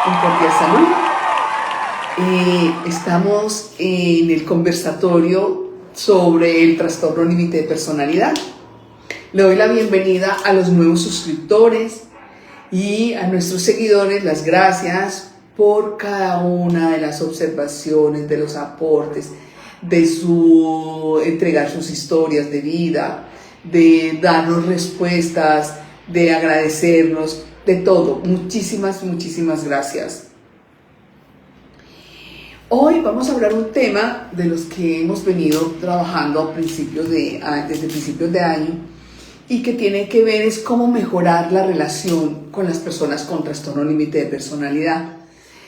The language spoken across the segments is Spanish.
Un cordial saludo. Estamos en el conversatorio sobre el trastorno límite de personalidad. Le doy la bienvenida a los nuevos suscriptores y a nuestros seguidores, las gracias por cada una de las observaciones, de los aportes, de su entregar sus historias de vida, de darnos respuestas, de agradecernos, de todo. Muchísimas gracias. Hoy vamos a hablar un tema de los que hemos venido trabajando desde principios de año y que tiene que ver es cómo mejorar la relación con las personas con trastorno límite de personalidad.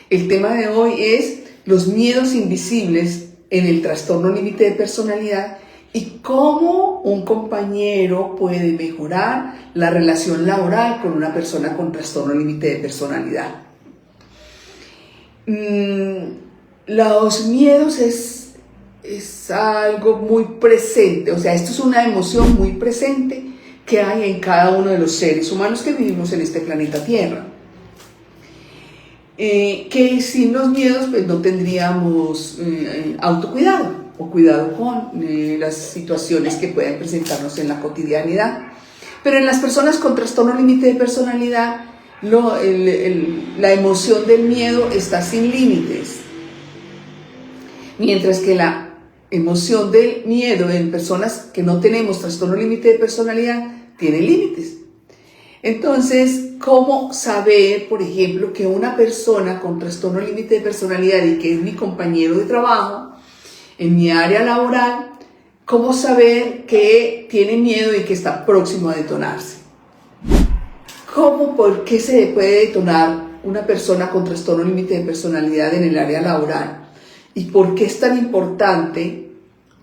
El tema de hoy es los miedos invisibles en el trastorno límite de personalidad y cómo un compañero puede mejorar la relación laboral con una persona con trastorno límite de personalidad. Los miedos es algo muy presente, o sea, esto es una emoción muy presente que hay en cada uno de los seres humanos que vivimos en este planeta Tierra. Que sin los miedos pues no tendríamos autocuidado o cuidado con las situaciones que pueden presentarnos en la cotidianidad. Pero en las personas con trastorno límite de personalidad, la emoción del miedo está sin límites. Mientras que la emoción del miedo en personas que no tenemos trastorno límite de personalidad tiene límites. Entonces, ¿cómo saber, por ejemplo, que una persona con trastorno límite de personalidad y que es mi compañero de trabajo en mi área laboral, cómo saber que tiene miedo y que está próximo a detonarse? ¿Por qué se puede detonar una persona con trastorno límite de personalidad en el área laboral? ¿Y por qué es tan importante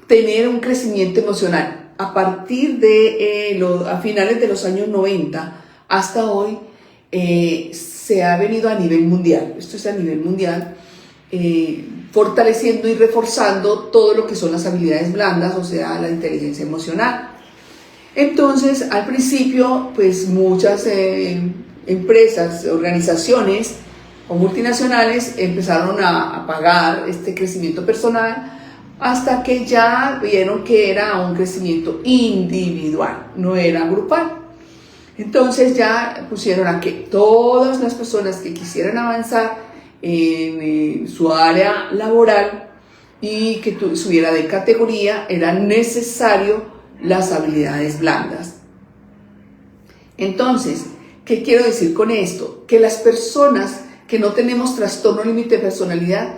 tener un crecimiento emocional? A partir de a finales de los años 90 hasta hoy, se ha venido a nivel mundial, esto es a nivel mundial, fortaleciendo y reforzando todo lo que son las habilidades blandas, o sea, la inteligencia emocional. Entonces, al principio, pues muchas empresas, organizaciones o multinacionales empezaron a pagar este crecimiento personal hasta que ya vieron que era un crecimiento individual, no era grupal. Entonces ya pusieron a que todas las personas que quisieran avanzar en su área laboral y que subiera de categoría, era necesario las habilidades blandas. Entonces, ¿qué quiero decir con esto? Que las personas que no tenemos trastorno límite de personalidad,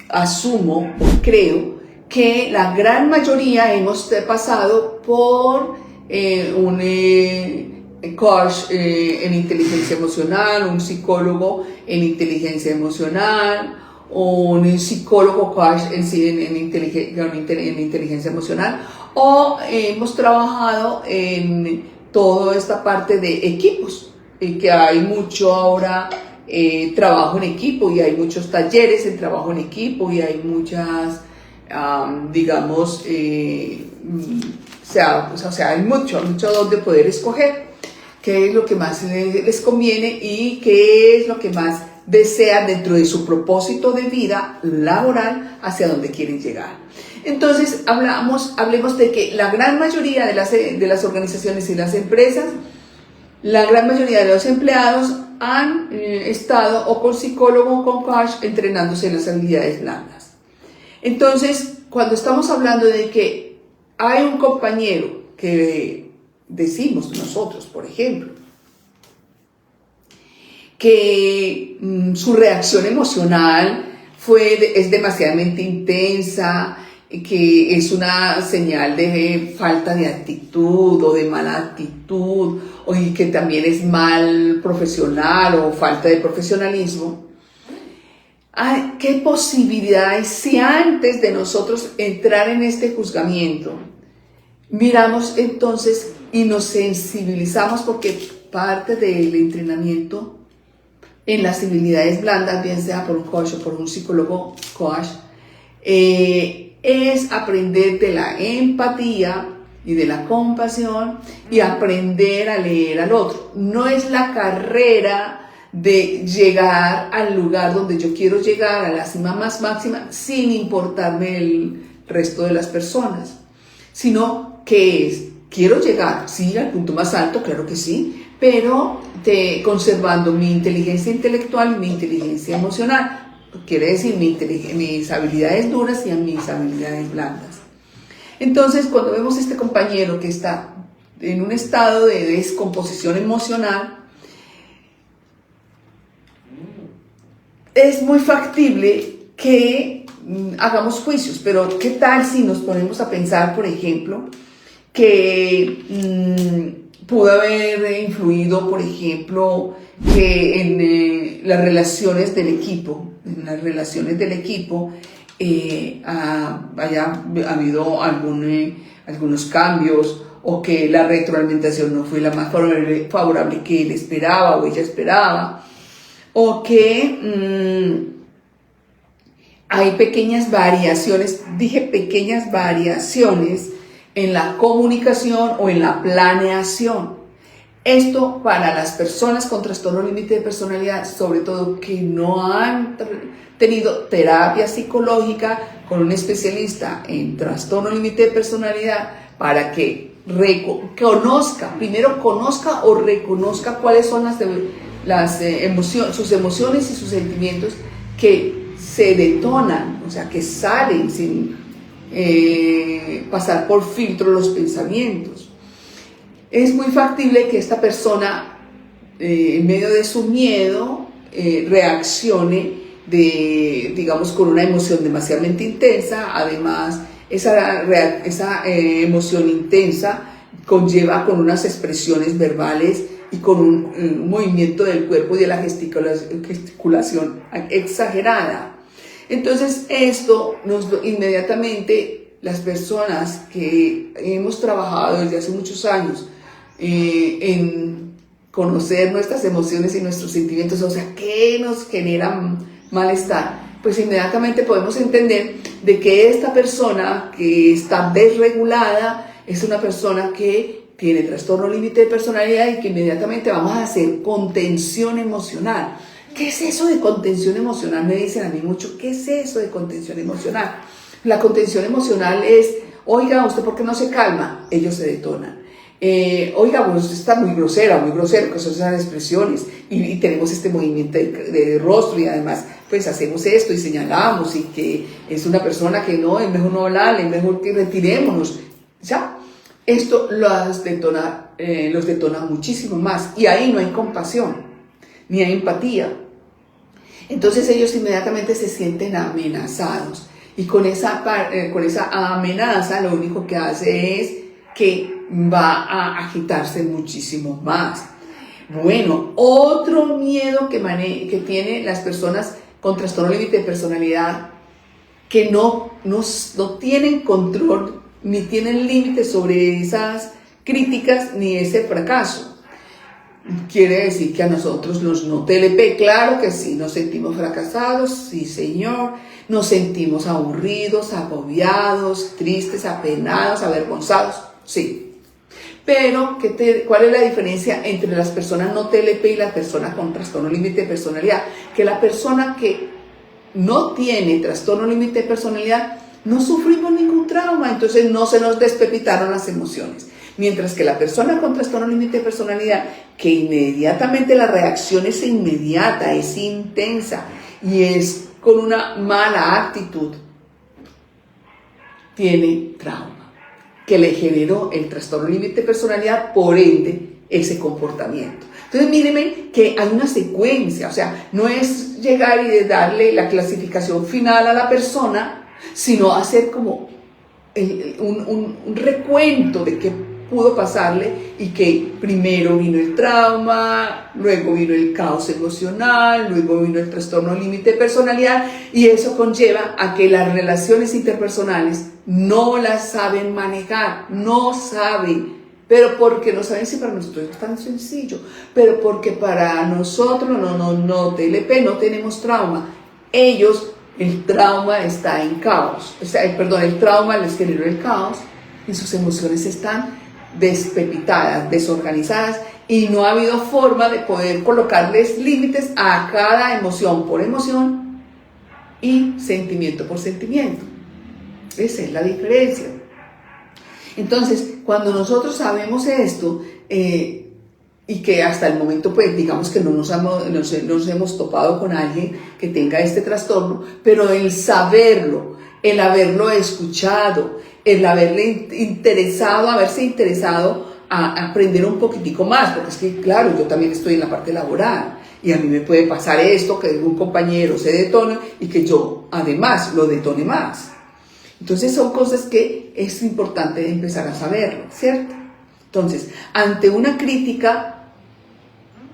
asumo o creo que la gran mayoría hemos pasado por un coach en inteligencia emocional, un psicólogo en inteligencia emocional, o un psicólogo coach en inteligencia emocional, o hemos trabajado en toda esta parte de equipos, que hay mucho ahora trabajo en equipo y hay muchos talleres en trabajo en equipo y hay muchas, digamos, hay mucho donde poder escoger qué es lo que más les conviene y qué es lo que más desean dentro de su propósito de vida laboral hacia donde quieren llegar. Entonces, hablemos de que la gran mayoría de las organizaciones y las empresas, la gran mayoría de los empleados han estado o con psicólogo o con coach entrenándose en las habilidades blandas. Entonces, cuando estamos hablando de que hay un compañero que decimos nosotros, por ejemplo, que su reacción emocional es demasiadamente intensa, que es una señal de falta de actitud o de mala actitud, y que también es mal profesional o falta de profesionalismo. ¿Qué posibilidad hay si antes de nosotros entrar en este juzgamiento miramos entonces y nos sensibilizamos? Porque parte del entrenamiento en las habilidades blandas, bien sea por un coach o por un psicólogo coach, es aprender de la empatía y de la compasión y aprender a leer al otro. No es la carrera de llegar al lugar donde yo quiero llegar, a la cima más máxima, sin importarme el resto de las personas, sino que quiero llegar, sí, al punto más alto, claro que sí, pero conservando mi inteligencia intelectual y mi inteligencia emocional, quiere decir mis habilidades duras y mis habilidades blandas. Entonces, cuando vemos a este compañero que está en un estado de descomposición emocional, es muy factible que hagamos juicios, pero ¿qué tal si nos ponemos a pensar, por ejemplo, que pudo haber influido, por ejemplo, que en las relaciones del equipo, haya habido algunos cambios, o que la retroalimentación no fue la más favorable que él esperaba o ella esperaba, o que hay pequeñas variaciones, en la comunicación o en la planeación. Esto para las personas con trastorno límite de personalidad, sobre todo que no han tenido terapia psicológica con un especialista en trastorno límite de personalidad, para que primero conozca o reconozca cuáles son sus emociones y sus sentimientos que se detonan, o sea, que salen sin pasar por filtro los pensamientos. Es muy factible que esta persona, en medio de su miedo, reaccione digamos, con una emoción demasiadamente intensa. Además, esa emoción intensa conlleva con unas expresiones verbales y con un movimiento del cuerpo y de la gesticulación exagerada. Entonces, esto inmediatamente, las personas que hemos trabajado desde hace muchos años en conocer nuestras emociones y nuestros sentimientos, o sea, qué nos generan malestar, pues inmediatamente podemos entender de que esta persona que está desregulada es una persona que tiene trastorno límite de personalidad, y que inmediatamente vamos a hacer contención emocional. ¿Qué es eso de contención emocional? Me dicen a mí mucho, ¿qué es eso de contención emocional? La contención emocional es, oiga, ¿usted por qué no se calma? Ellos se detonan. Oiga, pues usted está muy grosera, muy grosero, que son esas expresiones, y tenemos este movimiento de rostro, y además pues hacemos esto y señalamos, y que es una persona que no, es mejor no hablarle, es mejor que retirémonos, ¿ya? Esto los detona muchísimo más, y ahí no hay compasión, ni hay empatía. Entonces ellos inmediatamente se sienten amenazados, y con esa amenaza lo único que hace es que va a agitarse muchísimo más. Bueno, otro miedo que tienen las personas con trastorno límite de personalidad, que no tienen control ni tienen límites sobre esas críticas ni ese fracaso. Quiere decir que a nosotros no TLP, claro que sí, nos sentimos fracasados, sí señor, nos sentimos aburridos, agobiados, tristes, apenados, avergonzados, sí. Pero, ¿cuál es la diferencia entre las personas no TLP y las personas con trastorno límite de personalidad? Que la persona que no tiene trastorno límite de personalidad no sufrimos ningún trauma, entonces no se nos despepitaron las emociones. Mientras que la persona con trastorno límite de personalidad, que inmediatamente la reacción es inmediata, es intensa y es con una mala actitud, tiene trauma que le generó el trastorno límite de personalidad, por ende, ese comportamiento. Entonces, mírenme que hay una secuencia, o sea, no es llegar y darle la clasificación final a la persona, sino hacer como un recuento de qué pudo pasarle, y que primero vino el trauma, luego vino el caos emocional, luego vino el trastorno límite de personalidad, y eso conlleva a que las relaciones interpersonales no las saben manejar, no saben, pero porque no saben si para nosotros es tan sencillo, pero porque para nosotros no TLP, no tenemos trauma. Ellos, el trauma está en caos, el trauma les generó el caos, y sus emociones están despepitadas, desorganizadas, y no ha habido forma de poder colocarles límites a cada emoción por emoción y sentimiento por sentimiento. Esa es la diferencia. Entonces, cuando nosotros sabemos esto, y que hasta el momento, pues digamos que no nos hemos topado con alguien que tenga este trastorno, pero el saberlo, el haberlo escuchado, el haberse interesado a aprender un poquitico más, porque es que, claro, yo también estoy en la parte laboral y a mí me puede pasar esto, que un compañero se detone y que yo además lo detone más. Entonces son cosas que es importante empezar a saberlo, ¿cierto? Entonces, ante una crítica,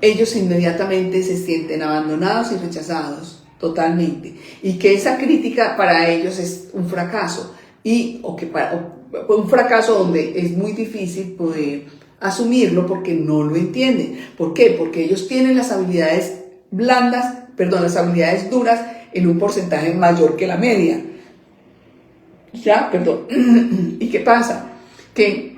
ellos inmediatamente se sienten abandonados y rechazados totalmente, y que esa crítica para ellos es un fracaso, un fracaso donde es muy difícil poder asumirlo porque no lo entienden. ¿Por qué? Porque ellos tienen las habilidades las habilidades duras en un porcentaje mayor que la media. ¿Y qué pasa? Que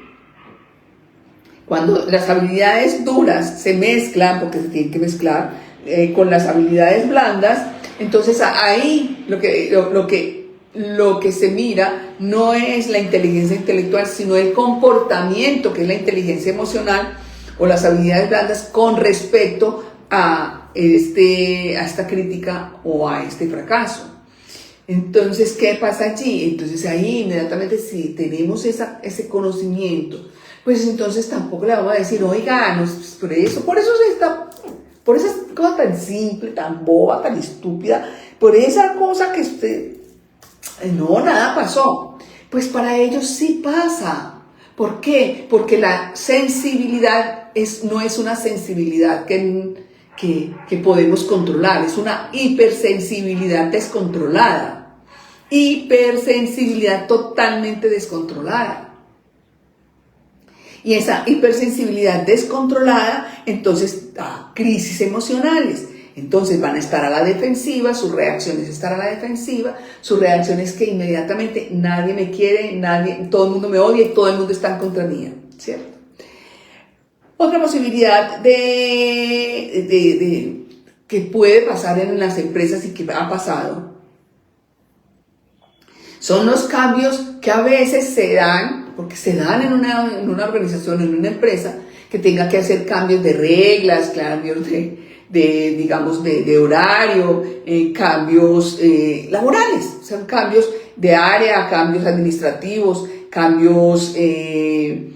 cuando las habilidades duras se mezclan, porque se tienen que mezclar con las habilidades blandas, entonces ahí lo que se mira no es la inteligencia intelectual, sino el comportamiento, que es la inteligencia emocional o las habilidades blandas con respecto a esta crítica o a este fracaso. Entonces, ¿qué pasa allí? Entonces ahí inmediatamente, si tenemos ese conocimiento, pues entonces tampoco le vamos a decir, oiga, no, por esa cosa tan simple, tan boba, tan estúpida, por esa cosa que usted, no, nada pasó. Pues para ellos sí pasa. ¿Por qué? Porque la sensibilidad no es una sensibilidad que podemos controlar, es una hipersensibilidad descontrolada, hipersensibilidad totalmente descontrolada. Y esa hipersensibilidad descontrolada, entonces da crisis emocionales. Entonces van a estar a la defensiva, su reacción es estar a la defensiva, su reacción es que inmediatamente nadie me quiere, todo el mundo me odia y todo el mundo está en contra mía, ¿cierto? Otra posibilidad que puede pasar en las empresas y que ha pasado son los cambios que a veces se dan, porque se dan en una organización, en una empresa, que tenga que hacer cambios de reglas, cambios de horario, cambios laborales, o sea, cambios de área, cambios administrativos, cambios de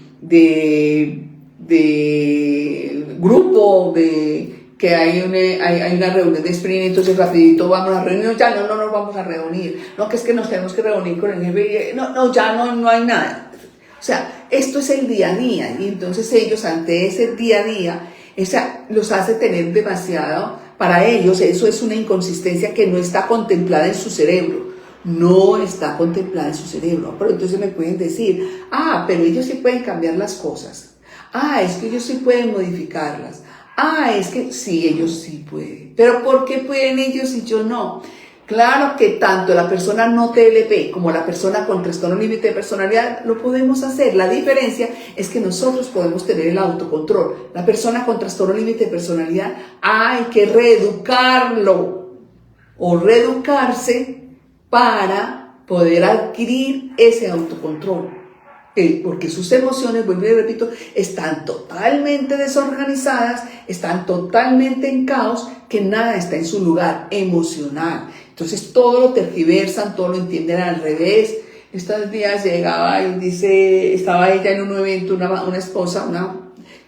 grupo, que hay una reunión de sprint, entonces rapidito vamos a reunirnos, ya no nos vamos a reunir, no, que es que nos tenemos que reunir con el jefe, ya no hay nada. O sea, esto es el día a día, y entonces ellos ante ese día a día, los hace tener demasiado, para ellos eso es una inconsistencia que no está contemplada en su cerebro. No está contemplada en su cerebro. Pero entonces me pueden decir, pero ellos sí pueden cambiar las cosas. Es que ellos sí pueden modificarlas. Es que sí, ellos sí pueden. Pero ¿por qué pueden ellos y yo no? Claro que tanto la persona no TLP como la persona con trastorno límite de personalidad lo podemos hacer. La diferencia es que nosotros podemos tener el autocontrol. La persona con trastorno límite de personalidad hay que reeducarlo o reeducarse para poder adquirir ese autocontrol. Porque sus emociones, vuelvo y repito, están totalmente desorganizadas, están totalmente en caos, que nada está en su lugar emocional. Entonces todo lo tergiversan, todo lo entienden al revés. Estos días llegaba y estaba ella en un evento, una esposa,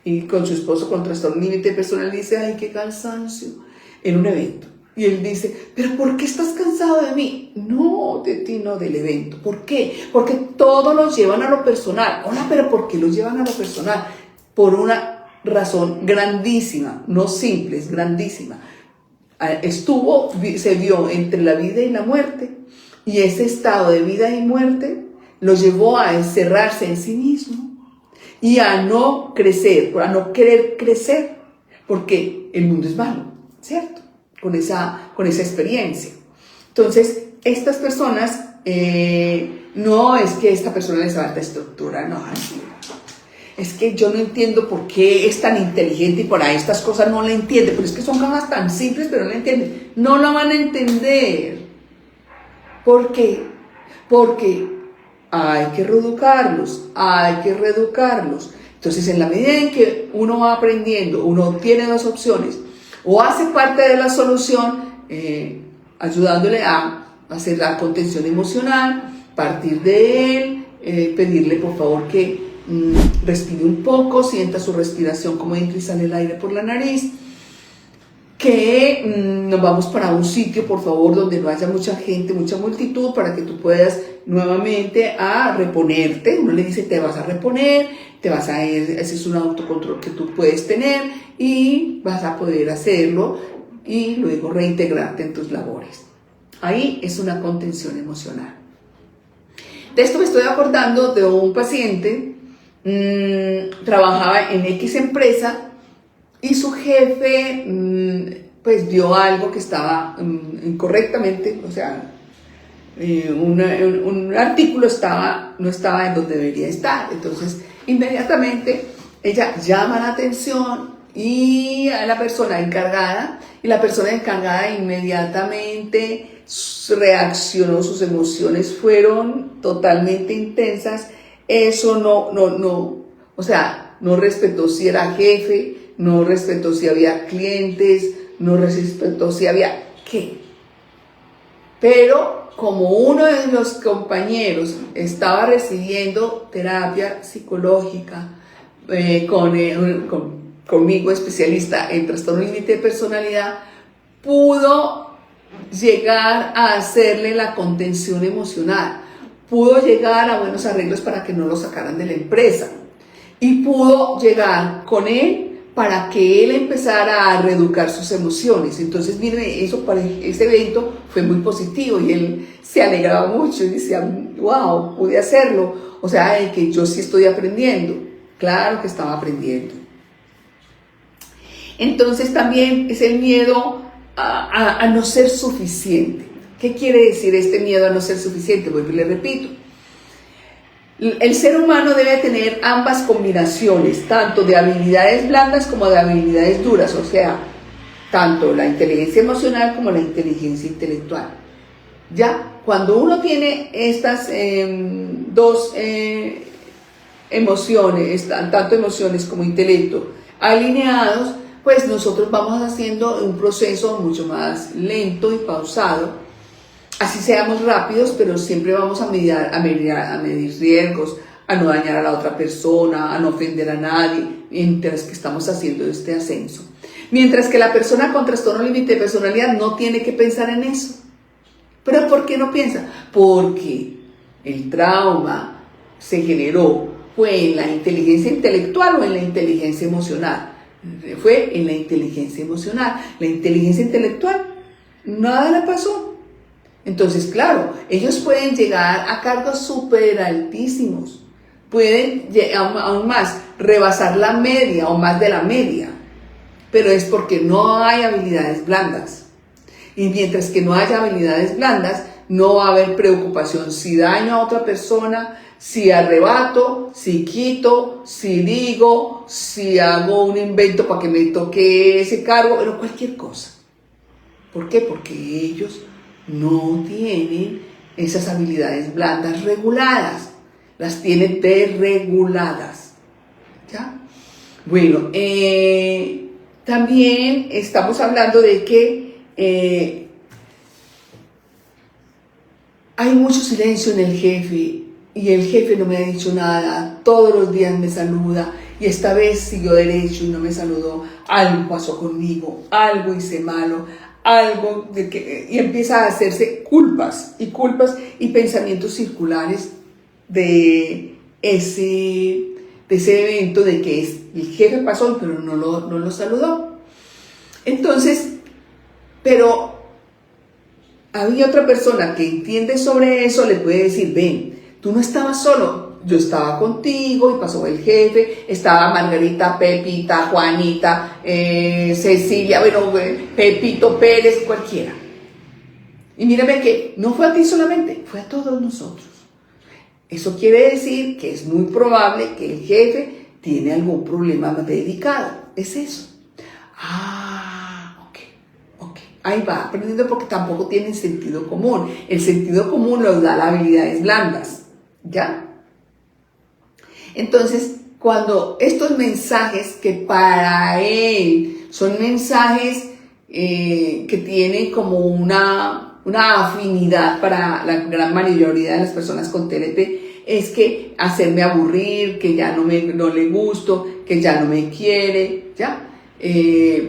y con su esposo con trastorno límite personal, dice, ay, qué cansancio, en un evento. Y él dice, ¿pero por qué estás cansado de mí? No, de ti, no, del evento. ¿Por qué? Porque todo lo llevan a lo personal. Hola, ¿pero por qué lo llevan a lo personal? Por una razón grandísima, no simple, es grandísima. Se vio entre la vida y la muerte, y ese estado de vida y muerte lo llevó a encerrarse en sí mismo y a no crecer, a no querer crecer, porque el mundo es malo, ¿cierto? Con esa experiencia. Entonces, estas personas, no es que esta persona les falta estructura, no, así. es que yo no entiendo por qué es tan inteligente y por ahí estas cosas no la entiende, pero es que son cosas tan simples, pero no la entienden. No la van a entender. ¿Por qué? Porque hay que reeducarlos, hay que reeducarlos. Entonces, en la medida en que uno va aprendiendo, uno tiene dos opciones, o hace parte de la solución, ayudándole a hacer la contención emocional, partir de él, pedirle por favor que respire un poco, sienta su respiración, como entra y sale el aire por la nariz, que nos vamos para un sitio, por favor, donde no haya mucha gente, mucha multitud, para que tú puedas nuevamente a reponerte. Uno le dice, te vas a reponer, te vas a ir, ese es un autocontrol que tú puedes tener y vas a poder hacerlo y luego reintegrarte en tus labores. Ahí es una contención emocional. De esto me estoy acordando de un paciente, trabajaba en X empresa y su jefe pues vio algo que estaba incorrectamente, o sea, un artículo no estaba en donde debería estar. Entonces inmediatamente ella llama la atención y a la persona encargada, y la persona encargada inmediatamente reaccionó, sus emociones fueron totalmente intensas. Eso o sea, no respetó si era jefe, no respetó si había clientes, no respetó si había qué. Pero como uno de los compañeros estaba recibiendo terapia psicológica conmigo, especialista en trastorno límite de personalidad, pudo llegar a hacerle la contención emocional, pudo llegar a buenos arreglos para que no lo sacaran de la empresa y pudo llegar con él para que él empezara a reeducar sus emociones. Entonces, mire, eso para ese evento fue muy positivo y él se alegraba mucho y decía, wow, pude hacerlo. O sea, que yo sí estoy aprendiendo. Claro que estaba aprendiendo. Entonces también es el miedo a no ser suficiente. ¿Qué quiere decir este miedo a no ser suficiente? Vuelvo y le repito. El ser humano debe tener ambas combinaciones, tanto de habilidades blandas como de habilidades duras, o sea, tanto la inteligencia emocional como la inteligencia intelectual. Ya, cuando uno tiene estas dos emociones, tanto emociones como intelecto, alineados, pues nosotros vamos haciendo un proceso mucho más lento y pausado. Así seamos rápidos, pero siempre vamos a medir riesgos, a no dañar a la otra persona, a no ofender a nadie, mientras que estamos haciendo este ascenso. Mientras que la persona con trastorno límite de personalidad no tiene que pensar en eso. ¿Pero por qué no piensa? Porque el trauma se generó, ¿fue en la inteligencia intelectual o en la inteligencia emocional? Fue en la inteligencia emocional. La inteligencia intelectual, nada le pasó. Entonces, claro, ellos pueden llegar a cargos súper altísimos, pueden aún más rebasar la media o más de la media, pero es porque no hay habilidades blandas. Y mientras que no haya habilidades blandas, no va a haber preocupación si daño a otra persona, si arrebato, si quito, si digo, si hago un invento para que me toque ese cargo, pero cualquier cosa. ¿Por qué? Porque ellos no tienen esas habilidades blandas reguladas, las tienen desreguladas. ¿Ya? Bueno, también estamos hablando de que hay mucho silencio en el jefe y el jefe no me ha dicho nada, todos los días me saluda y esta vez siguió derecho y no me saludó, algo pasó conmigo, algo hice malo, algo y empieza a hacerse culpas y pensamientos circulares de ese evento de que el jefe pasó pero no lo saludó. Entonces, pero había otra persona que entiende sobre eso, le puede decir, ven, tú no estabas solo, yo estaba contigo y pasó el jefe, estaba Margarita, Pepita, Juanita, Cecilia, bueno, Pepito Pérez, cualquiera. Y mírame que no fue a ti solamente, fue a todos nosotros. Eso quiere decir que es muy probable que el jefe tiene algún problema delicado. Es eso. Ok. Ahí va aprendiendo porque tampoco tienen sentido común. El sentido común los da las habilidades blandas. ¿Ya? Entonces, cuando estos mensajes que para él son mensajes que tienen como una afinidad para la gran mayoría de las personas con TLP, es que hacerme aburrir, que ya no le gusto, que ya no me quiere, ¿ya?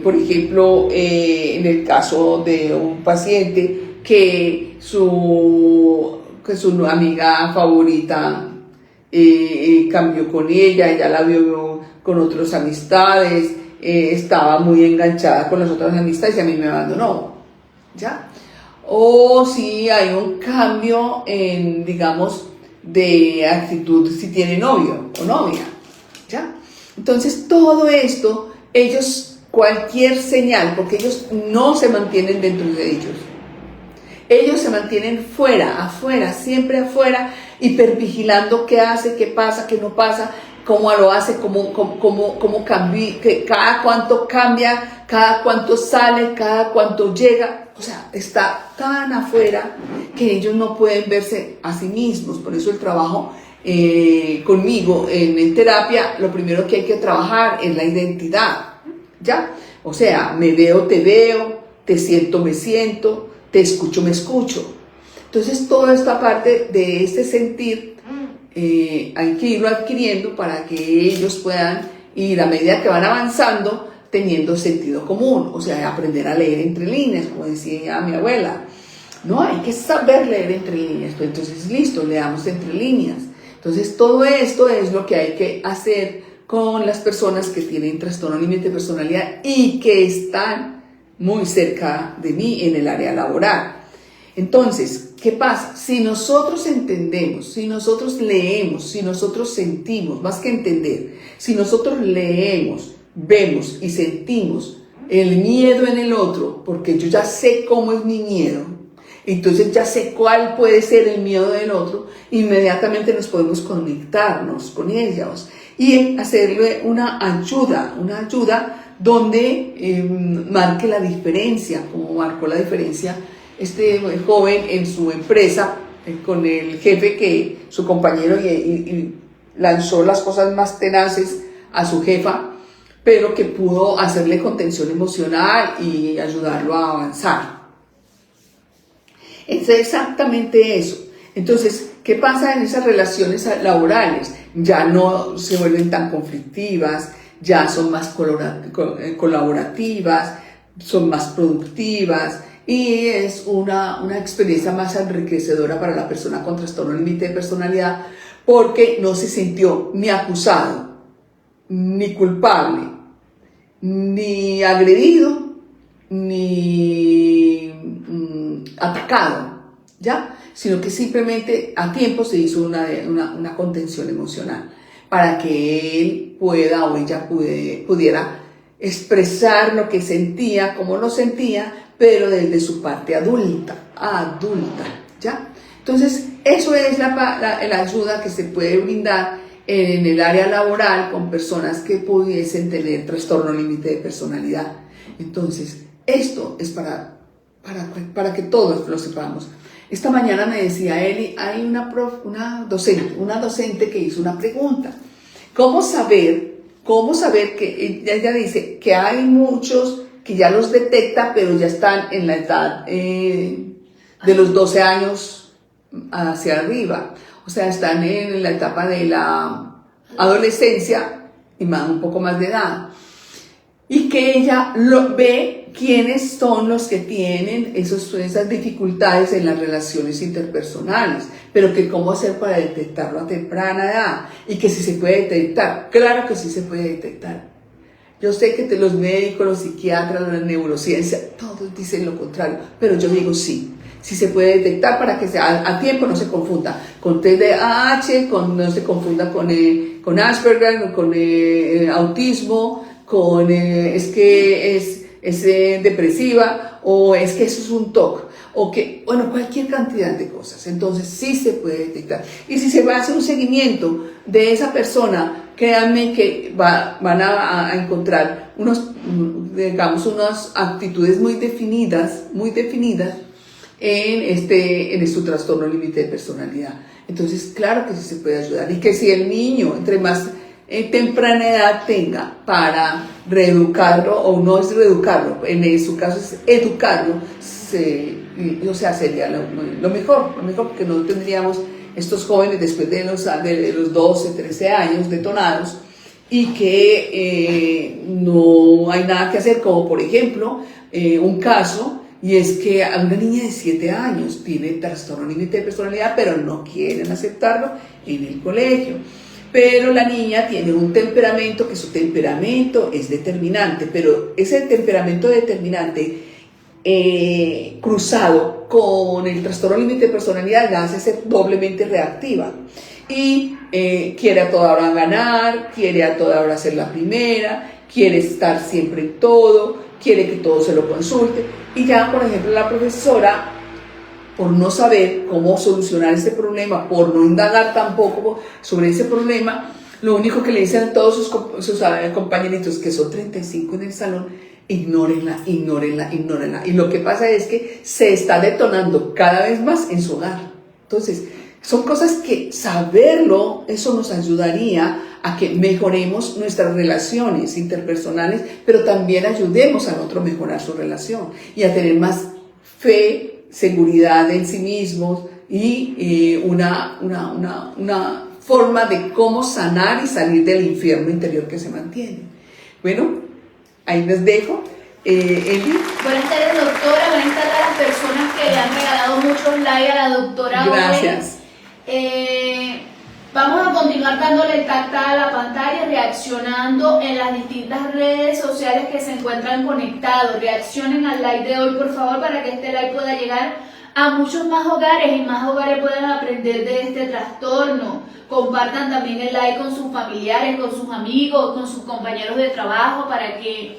Por ejemplo, en el caso de un paciente que su amiga favorita cambió con ella la vio con otras amistades, estaba muy enganchada con las otras amistades y a mí me abandonó, ¿ya? O si hay un cambio en, digamos, de actitud si tiene novio o novia, ¿ya? Entonces todo esto, ellos, cualquier señal, porque ellos no se mantienen dentro de ellos se mantienen afuera, siempre afuera, hipervigilando qué hace, qué pasa, qué no pasa, cómo lo hace, cómo cambia, cada cuánto cambia, cada cuánto sale, cada cuánto llega. O sea, está tan afuera que ellos no pueden verse a sí mismos. Por eso el trabajo conmigo en terapia, lo primero que hay que trabajar es la identidad, ¿ya? O sea, me veo, te siento, me siento, te escucho, me escucho. Entonces, toda esta parte de este sentir hay que irlo adquiriendo para que ellos puedan ir a medida que van avanzando teniendo sentido común, o sea, aprender a leer entre líneas, como decía mi abuela. No, hay que saber leer entre líneas. Entonces, listo, leamos entre líneas. Entonces, todo esto es lo que hay que hacer con las personas que tienen trastorno límite de personalidad y que están muy cerca de mí en el área laboral. Entonces, ¿qué pasa? Si nosotros entendemos, si nosotros leemos, si nosotros sentimos, más que entender, si nosotros leemos, vemos y sentimos el miedo en el otro, porque yo ya sé cómo es mi miedo, entonces ya sé cuál puede ser el miedo del otro, inmediatamente nos podemos conectarnos con ellos y hacerle una ayuda donde marque la diferencia, como marcó la diferencia este joven en su empresa con el jefe, que su compañero y lanzó las cosas más tenaces a su jefa, pero que pudo hacerle contención emocional y ayudarlo a avanzar. Es exactamente eso. Entonces, ¿qué pasa en esas relaciones laborales? Ya no se vuelven tan conflictivas, ya son más colaborativas, son más productivas y es una experiencia más enriquecedora para la persona con trastorno límite de personalidad, porque no se sintió ni acusado, ni culpable, ni agredido, ni atacado, ¿ya? Sino que simplemente a tiempo se hizo una contención emocional para que él pueda o ella pudiera expresar lo que sentía, cómo lo sentía, pero desde su parte adulta, ¿ya? Entonces, eso es la ayuda que se puede brindar en el área laboral con personas que pudiesen tener trastorno límite de personalidad. Entonces, esto es para que todos lo sepamos. Esta mañana me decía Eli, hay una docente que hizo una pregunta. ¿Cómo saber que ella dice que hay muchos que ya los detecta, pero ya están en la edad de los 12 años hacia arriba? O sea, están en la etapa de la adolescencia y un poco más de edad. Y que ella ve quiénes son los que tienen esas dificultades en las relaciones interpersonales, pero que cómo hacer para detectarlo a temprana edad, y que si se puede detectar. Claro que sí se puede detectar. Yo sé que los médicos, los psiquiatras, la neurociencia, todos dicen lo contrario, pero yo digo sí se puede detectar para que a tiempo no se confunda con TDAH, no se confunda con Asperger, con autismo, con es que es depresiva, o es que eso es un TOC, o que, bueno, cualquier cantidad de cosas. Entonces sí se puede detectar. Y si se va a hacer un seguimiento de esa persona créanme que van a encontrar digamos, unas actitudes muy definidas en su trastorno límite de personalidad. Entonces, claro que sí se puede ayudar, y que si el niño, entre más temprana edad tenga para reeducarlo, o no es reeducarlo, en su caso es educarlo, sería lo mejor, porque no tendríamos estos jóvenes después de los 12, 13 años detonados, y que no hay nada que hacer, como por ejemplo un caso, y es que a una niña de 7 años tiene trastorno límite de personalidad, pero no quieren aceptarlo en el colegio. Pero la niña tiene un temperamento, que su temperamento es determinante, pero ese temperamento determinante cruzado con el trastorno límite de personalidad la hace ser doblemente reactiva. Y quiere a toda hora ganar, quiere a toda hora ser la primera, quiere estar siempre en todo, quiere que todo se lo consulte. Y ya, por ejemplo, la profesora, por no saber cómo solucionar ese problema, por no indagar tampoco sobre ese problema, lo único que le dicen a todos sus compañeritos, que son 35 en el salón: ignórenla. Y lo que pasa es que se está detonando cada vez más en su hogar. Entonces, son cosas que saberlo, eso nos ayudaría a que mejoremos nuestras relaciones interpersonales, pero también ayudemos al otro a mejorar su relación y a tener más fe, seguridad en sí mismos, y una forma de cómo sanar y salir del infierno interior que se mantiene. Bueno, ahí les dejo. Eli. Buenas tardes, doctora. Buenas tardes a las personas que le han regalado muchos likes a la doctora. Gracias. Vamos a continuar dándole tacta a la pantalla, reaccionando en las distintas redes sociales que se encuentran conectados. Reaccionen al like de hoy, por favor, para que este like pueda llegar a muchos más hogares y más hogares puedan aprender de este trastorno. Compartan también el like con sus familiares, con sus amigos, con sus compañeros de trabajo, para que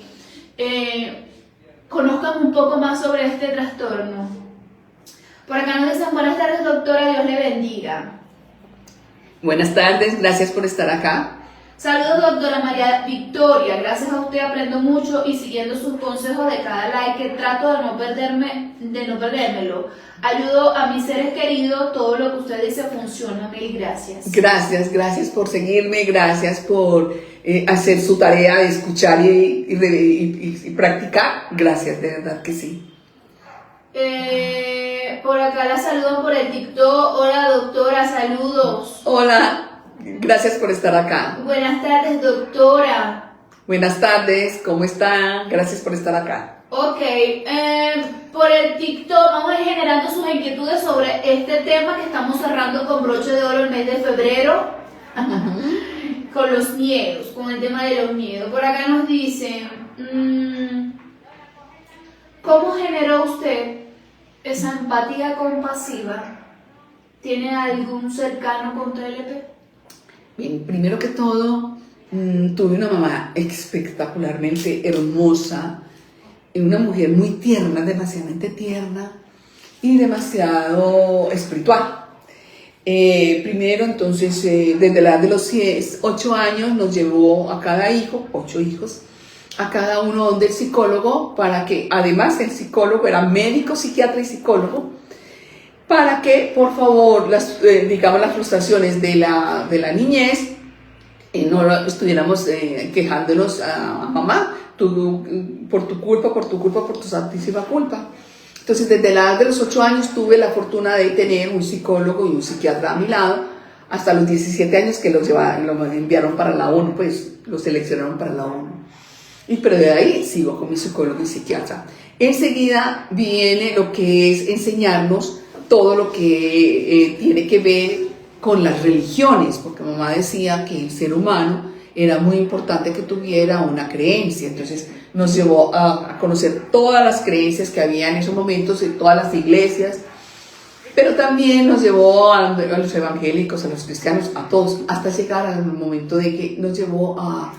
conozcan un poco más sobre este trastorno. Por acá nos dicen: buenas tardes, doctora, Dios le bendiga. Buenas tardes, gracias por estar acá. Saludos, doctora María Victoria, gracias a usted aprendo mucho y siguiendo sus consejos de cada like que trato de no perdérmelo. Ayudo a mis seres queridos, todo lo que usted dice funciona. Mil gracias. Gracias por seguirme, gracias por hacer su tarea de escuchar y practicar. Gracias, de verdad que sí. Por acá la saludan por el TikTok. Hola, doctora, saludos. Hola, gracias por estar acá. Buenas tardes, doctora. Buenas tardes, ¿cómo están? Gracias por estar acá. Ok, por el TikTok vamos a ir generando sus inquietudes sobre este tema que estamos cerrando con broche de oro el mes de febrero. Con los miedos, con el tema de los miedos. Por acá nos dicen, ¿cómo generó usted esa empatía compasiva? ¿Tiene algún cercano con TLP? Bien, primero que todo, tuve una mamá espectacularmente hermosa, una mujer muy tierna, demasiadamente tierna y demasiado espiritual. Primero, entonces, desde la edad de los 8 años nos llevó a cada hijo, 8 hijos, a cada uno donde el psicólogo, para que, además el psicólogo era médico, psiquiatra y psicólogo, para que, por favor, las frustraciones de la niñez, no estuviéramos quejándonos a mamá, por tu culpa, por tu santísima culpa. Entonces, desde la edad de los 8 años tuve la fortuna de tener un psicólogo y un psiquiatra a mi lado, hasta los 17 años que lo enviaron para la ONU, pues lo seleccionaron para la ONU. Pero de ahí sigo con mi psicólogo y psiquiatra. Enseguida viene lo que es enseñarnos todo lo que tiene que ver con las religiones, porque mamá decía que el ser humano era muy importante que tuviera una creencia. Entonces nos llevó a conocer todas las creencias que había en esos momentos, en todas las iglesias, pero también nos llevó a los evangélicos, a los cristianos, a todos, hasta llegar al momento de que nos llevó a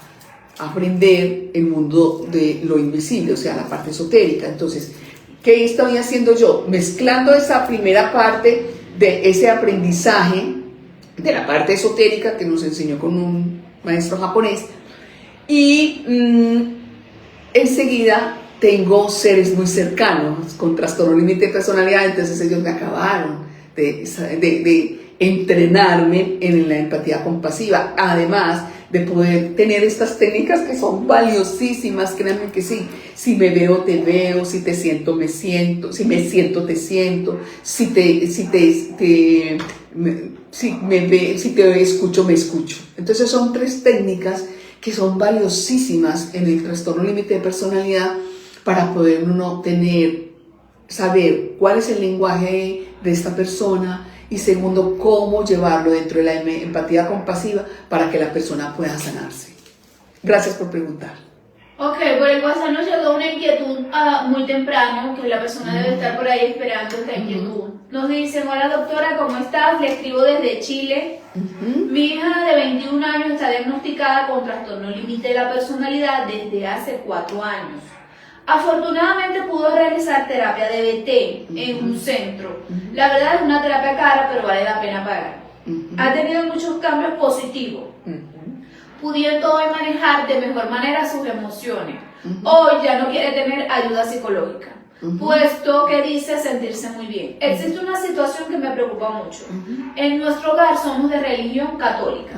aprender el mundo de lo invisible, o sea, la parte esotérica. Entonces, ¿qué estoy haciendo yo? Mezclando esa primera parte de ese aprendizaje de la parte esotérica que nos enseñó con un maestro japonés, y enseguida tengo seres muy cercanos con trastorno límite de personalidad, entonces ellos me acabaron de entrenarme en la empatía compasiva, además de poder tener estas técnicas que son valiosísimas. Créanme que sí, si me veo, te veo, si te siento, me siento, si me siento, te siento, si te escucho, me escucho. Entonces son 3 técnicas que son valiosísimas en el trastorno límite de personalidad para poder uno saber cuál es el lenguaje de esta persona, y segundo, cómo llevarlo dentro de la empatía compasiva para que la persona pueda sanarse. Gracias por preguntar. Ok, por el WhatsApp nos llegó una inquietud muy temprano, que la persona debe estar por ahí esperando esta inquietud. Nos dicen: hola doctora, ¿cómo estás? Le escribo desde Chile. Mi hija de 21 años está diagnosticada con trastorno límite de la personalidad desde hace 4 años. Afortunadamente pudo realizar terapia DBT en un centro. La verdad es una terapia cara, pero vale la pena pagar. Ha tenido muchos cambios positivos, pudiendo hoy manejar de mejor manera sus emociones. Hoy ya no quiere tener ayuda psicológica, puesto que dice sentirse muy bien. Existe una situación que me preocupa mucho. En nuestro hogar somos de religión católica.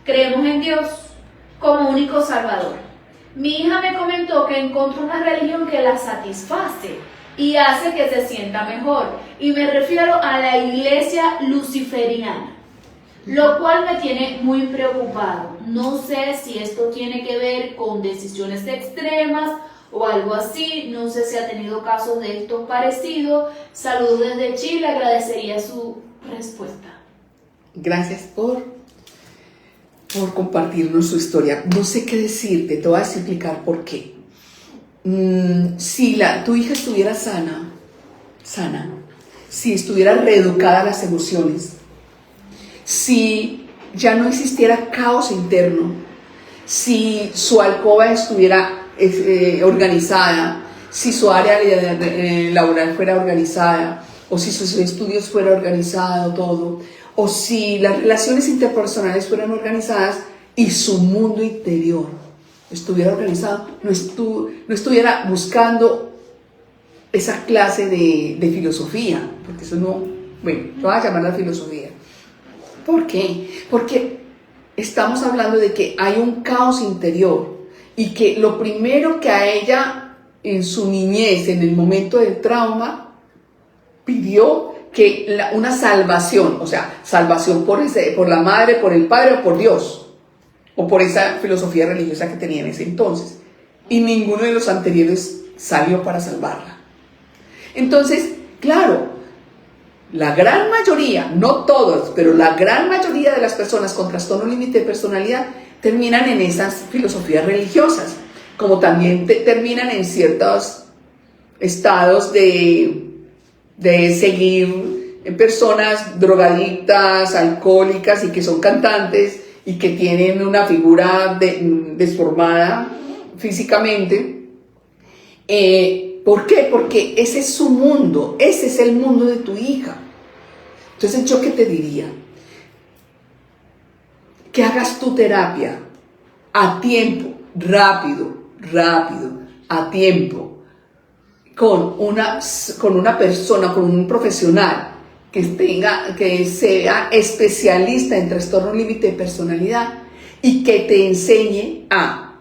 Creemos en Dios como único salvador. Mi hija me comentó que encontró una religión que la satisface y hace que se sienta mejor. Y me refiero a la iglesia luciferiana, lo cual me tiene muy preocupado. No sé si esto tiene que ver con decisiones extremas o algo así. No sé si ha tenido casos de estos parecidos. Saludos desde Chile, agradecería su respuesta. Gracias por compartirnos su historia. No sé qué decirte, te voy a explicar por qué. Si tu hija estuviera sana, si estuviera reeducada a las emociones, si ya no existiera caos interno, si su alcoba estuviera organizada, si su área laboral fuera organizada, o si sus estudios fuera organizado todo, o si las relaciones interpersonales fueran organizadas y su mundo interior estuviera organizado, no estuviera buscando esa clase de filosofía, porque eso no, bueno, lo voy a llamar la filosofía. ¿Por qué? Porque estamos hablando de que hay un caos interior y que lo primero que a ella en su niñez, en el momento del trauma, pidió que una salvación, o sea, salvación por la madre, por el padre o por Dios, o por esa filosofía religiosa que tenía en ese entonces. Y ninguno de los anteriores salió para salvarla. Entonces, claro, la gran mayoría, no todos, pero la gran mayoría de las personas con trastorno límite de personalidad terminan en esas filosofías religiosas, como también terminan en ciertos estados de seguir personas drogadictas, alcohólicas y que son cantantes y que tienen una figura desformada físicamente. ¿Por qué? Porque ese es su mundo, ese es el mundo de tu hija. Entonces, ¿yo qué te diría? Que hagas tu terapia a tiempo, rápido, a tiempo, con una persona, con un profesional que sea especialista en trastorno límite de personalidad y que te enseñe a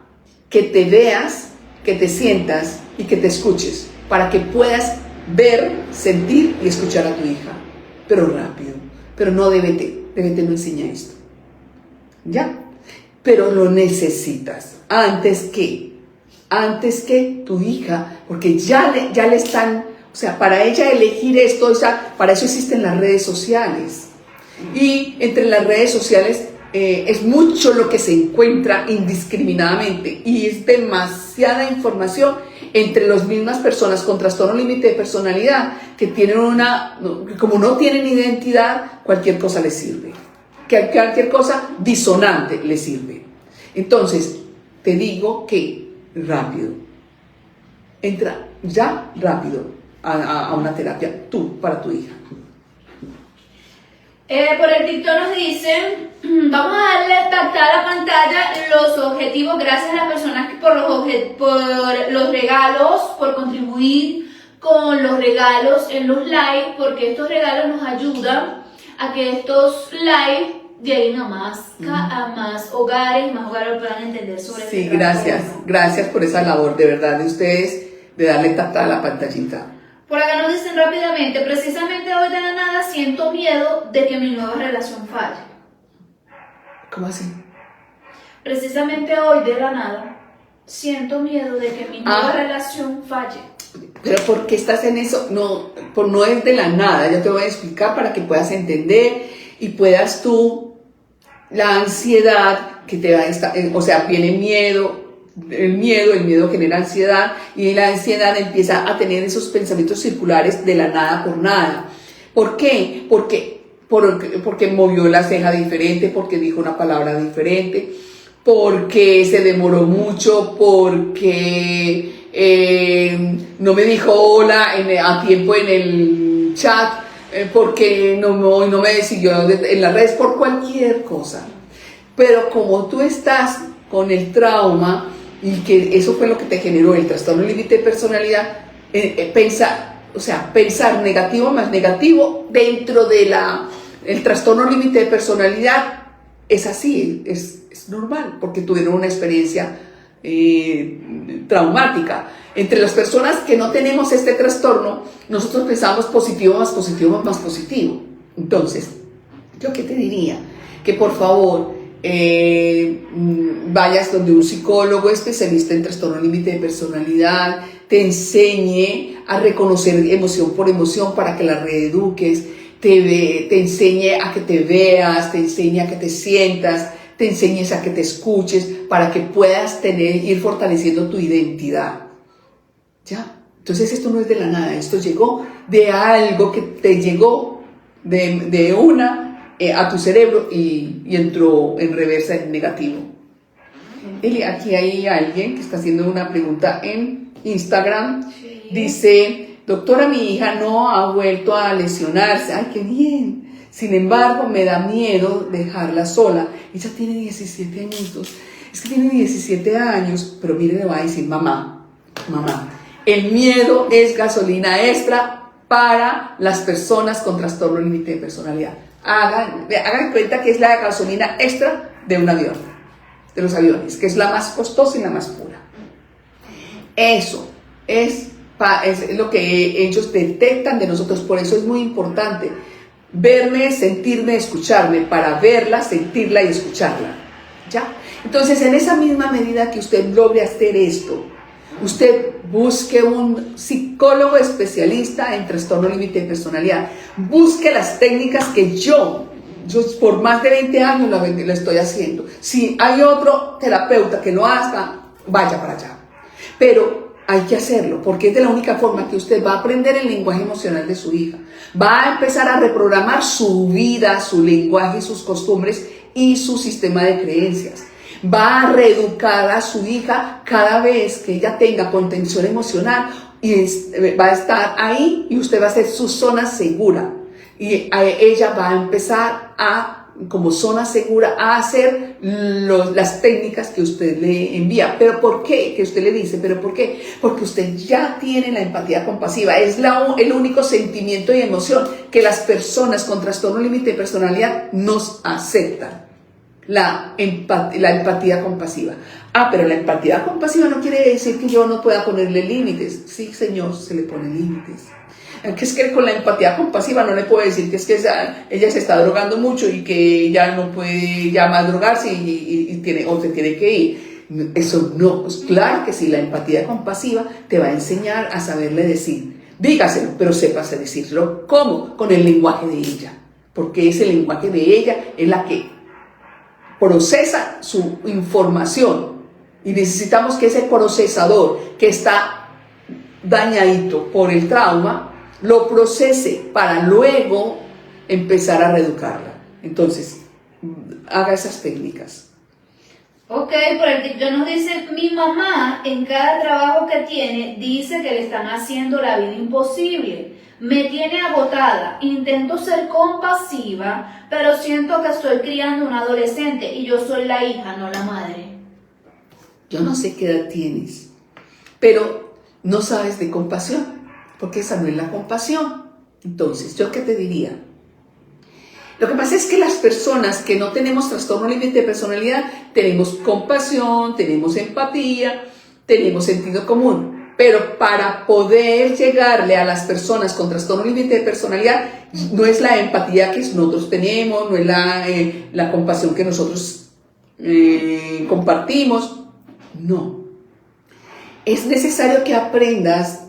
que te veas, que te sientas y que te escuches, para que puedas ver, sentir y escuchar a tu hija, pero rápido, pero no DBT no enseña esto, ¿ya? Pero lo necesitas antes que tu hija, porque ya le están, o sea, para ella elegir esto, o sea, para eso existen las redes sociales, y entre las redes sociales es mucho lo que se encuentra indiscriminadamente, y es demasiada información entre las mismas personas con trastorno límite de personalidad que tienen como no tienen identidad, cualquier cosa les sirve, cualquier cosa disonante les sirve. Entonces, te digo que rápido, entra ya rápido a una terapia para tu hija. Por el TikTok nos dicen, vamos a darle tap a la pantalla los objetivos, gracias a las personas por los regalos, por contribuir con los regalos en los live, porque estos regalos nos ayudan a que estos live lleguen a más hogares y más hogares puedan entender sobre Sí, gracias por esa labor de verdad de ustedes, de darle tap a la pantallita. Por acá nos dicen rápidamente, precisamente hoy de la nada siento miedo de que mi nueva relación falle. ¿Cómo así? Precisamente hoy de la nada siento miedo de que mi nueva relación falle. Pero ¿por qué estás en eso? No es de la nada, ya te voy a explicar para que puedas entender y puedas tú, la ansiedad que te va a estar, o sea, viene miedo. El miedo genera ansiedad y la ansiedad empieza a tener esos pensamientos circulares de la nada por nada. ¿Por qué? Porque movió la ceja diferente, porque dijo una palabra diferente, porque se demoró mucho, porque no me dijo hola a tiempo en el chat, porque no me siguió en las redes, por cualquier cosa. Pero como tú estás con el trauma, y que eso fue lo que te generó el trastorno límite de personalidad, pensar negativo más negativo dentro de el trastorno límite de personalidad es así, es normal, porque tuvieron una experiencia traumática. Entre las personas que no tenemos este trastorno, nosotros pensamos positivo más positivo más positivo. Entonces, yo que te diría, que por favor vayas donde un psicólogo especialista en trastorno límite de personalidad te enseñe a reconocer emoción por emoción para que la reeduques, te enseñe a que te veas, te enseñe a que te sientas, te enseñes a que te escuches para que puedas ir fortaleciendo tu identidad. ¿Ya? Entonces esto no es de la nada, esto llegó de algo que te llegó a tu cerebro y entró en reversa en negativo. Eli, aquí hay alguien que está haciendo una pregunta en Instagram. Sí. Dice, doctora, mi hija no ha vuelto a lesionarse. ¡Ay, qué bien! Sin embargo, me da miedo dejarla sola. Ella tiene 17 añitos. Es que tiene 17 años, pero mire, le va a decir, mamá, el miedo es gasolina extra para las personas con trastorno límite de personalidad. Hagan cuenta que es la gasolina extra de un avión, de los aviones, que es la más costosa y la más pura. Eso es lo que ellos detectan de nosotros. Por eso es muy importante verme, sentirme, escucharme, para verla, sentirla y escucharla. ¿Ya? Entonces, en esa misma medida que usted logre hacer esto, usted busque un psicólogo especialista en trastorno límite de personalidad. Busque las técnicas que yo por más de 20 años la estoy haciendo. Si hay otro terapeuta que lo haga, vaya para allá. Pero hay que hacerlo, porque es de la única forma que usted va a aprender el lenguaje emocional de su hija. Va a empezar a reprogramar su vida, su lenguaje, sus costumbres y su sistema de creencias. Va a reeducar a su hija cada vez que ella tenga contención emocional y va a estar ahí y usted va a ser su zona segura. Y ella va a empezar como zona segura, a hacer las técnicas que usted le envía. ¿Pero por qué? Que usted le dice, ¿pero por qué? Porque usted ya tiene la empatía compasiva. Es el único sentimiento y emoción que las personas con trastorno límite de personalidad nos aceptan. La empatía compasiva. Pero la empatía compasiva no quiere decir que yo no pueda ponerle límites. Sí, señor, se le pone límites. Es que con la empatía compasiva no le puedo decir que es que ella se está drogando mucho y que ya no puede ya más drogarse y se tiene que ir. Eso no, pues claro que sí, la empatía compasiva te va a enseñar a saberle decir. Dígaselo, pero sépase decirlo. ¿Cómo? Con el lenguaje de ella. Porque ese lenguaje de ella es la que procesa su información y necesitamos que ese procesador que está dañadito por el trauma lo procese para luego empezar a reeducarla. Entonces, haga esas técnicas. Ok, por el TikTok nos dice, mi mamá en cada trabajo que tiene dice que le están haciendo la vida imposible. me tiene agotada. Intento ser compasiva, pero siento que estoy criando un adolescente y yo soy la hija, no la madre. Yo no sé qué edad tienes, pero no sabes de compasión, porque esa no es la compasión. Entonces, ¿yo qué te diría? Lo que pasa es que las personas que no tenemos trastorno límite de personalidad tenemos compasión, tenemos empatía, tenemos sentido común. Pero para poder llegarle a las personas con trastorno límite de personalidad, no es la empatía que nosotros tenemos, no es la compasión que nosotros compartimos. No. Es necesario que aprendas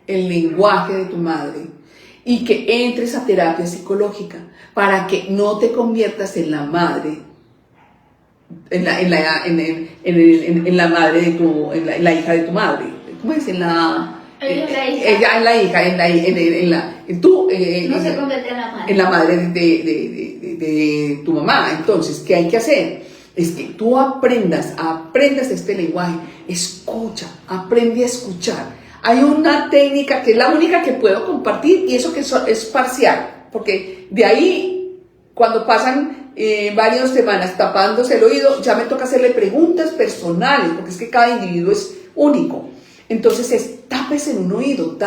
el lenguaje de tu madre y que entres a terapia psicológica para que no te conviertas en la madre, en la madre de en la hija de tu madre. ¿Cómo es? Tú no se convierte en la madre. En la madre de tu mamá. Entonces, ¿qué hay que hacer? Es que tú aprendas este lenguaje, escucha, aprende a escuchar. Hay una técnica que es la única que puedo compartir y eso que es parcial, porque de ahí, cuando pasan varias semanas tapándose el oído, ya me toca hacerle preguntas personales, porque es que cada individuo es único. Entonces tapes en un oído,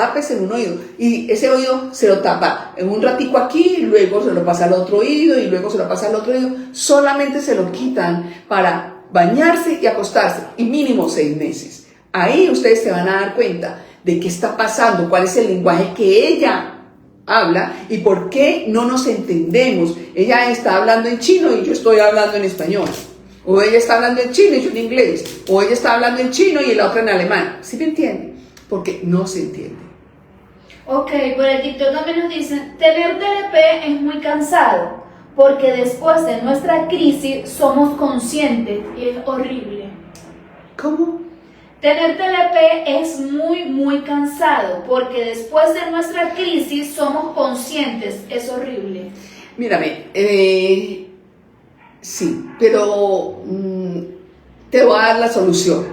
y ese oído se lo tapa en un ratico aquí, luego se lo pasa al otro oído, y luego se lo pasa al otro oído. Solamente se lo quitan para bañarse y acostarse, y mínimo 6 meses. Ahí ustedes se van a dar cuenta de qué está pasando, cuál es el lenguaje que ella habla y por qué no nos entendemos. Ella está hablando en chino y yo estoy hablando en español. O ella está hablando en chino y yo en inglés. O ella está hablando en chino y la otra en alemán. ¿Sí me entienden? Porque no se entiende. Ok, por el TikTok también nos dicen, tener TLP es muy cansado, porque después de nuestra crisis somos conscientes y es horrible. ¿Cómo? Tener TLP es muy cansado, porque después de nuestra crisis somos conscientes, es horrible. Mírame, sí, pero te voy a dar la solución.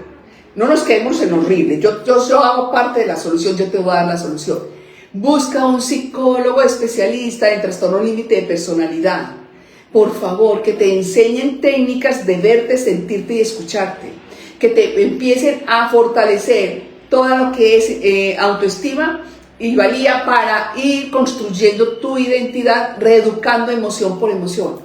No nos quedemos en horrible. Yo hago parte de la solución, yo te voy a dar la solución. Busca un psicólogo especialista en trastorno límite de personalidad. Por favor, que te enseñen técnicas de verte, sentirte y escucharte. Que te empiecen a fortalecer todo lo que es autoestima y valía para ir construyendo tu identidad, reeducando emoción por emoción.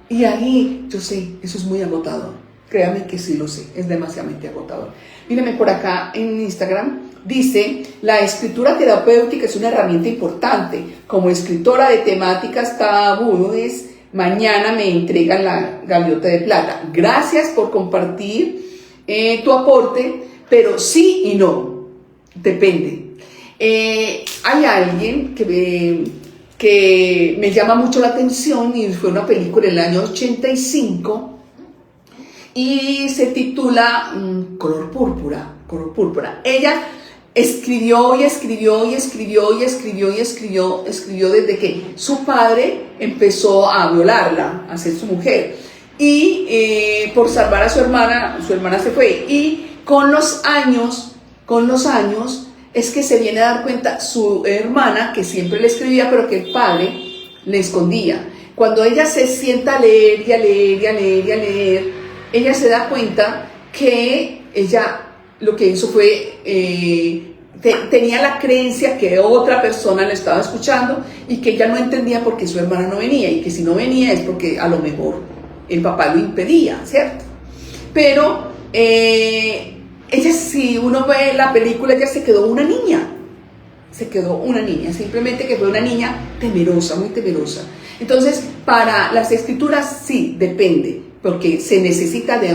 Y ahí, yo sé, eso es muy agotador. Créame que sí lo sé, es demasiadamente agotador. Mírame por acá en Instagram, dice, la escritura terapéutica es una herramienta importante. Como escritora de temáticas tabúes, mañana me entregan la gaviota de plata. Gracias por compartir tu aporte, pero sí y no, depende. Hay alguien que me llama mucho la atención y fue una película en el año 85 y se titula Color Púrpura. Ella escribió desde que su padre empezó a violarla, a ser su mujer. Y por salvar a su hermana se fue. Y con los años, es que se viene a dar cuenta su hermana, que siempre le escribía, pero que el padre le escondía. Cuando ella se sienta a leer, ella se da cuenta que ella lo que hizo fue, tenía la creencia que otra persona le estaba escuchando y que ella no entendía por qué su hermana no venía, y que si no venía es porque a lo mejor el papá lo impedía, ¿cierto? Pero ella, si uno ve la película, ella se quedó una niña, simplemente que fue una niña temerosa, muy temerosa. Entonces, para las escrituras sí, depende, porque se necesita de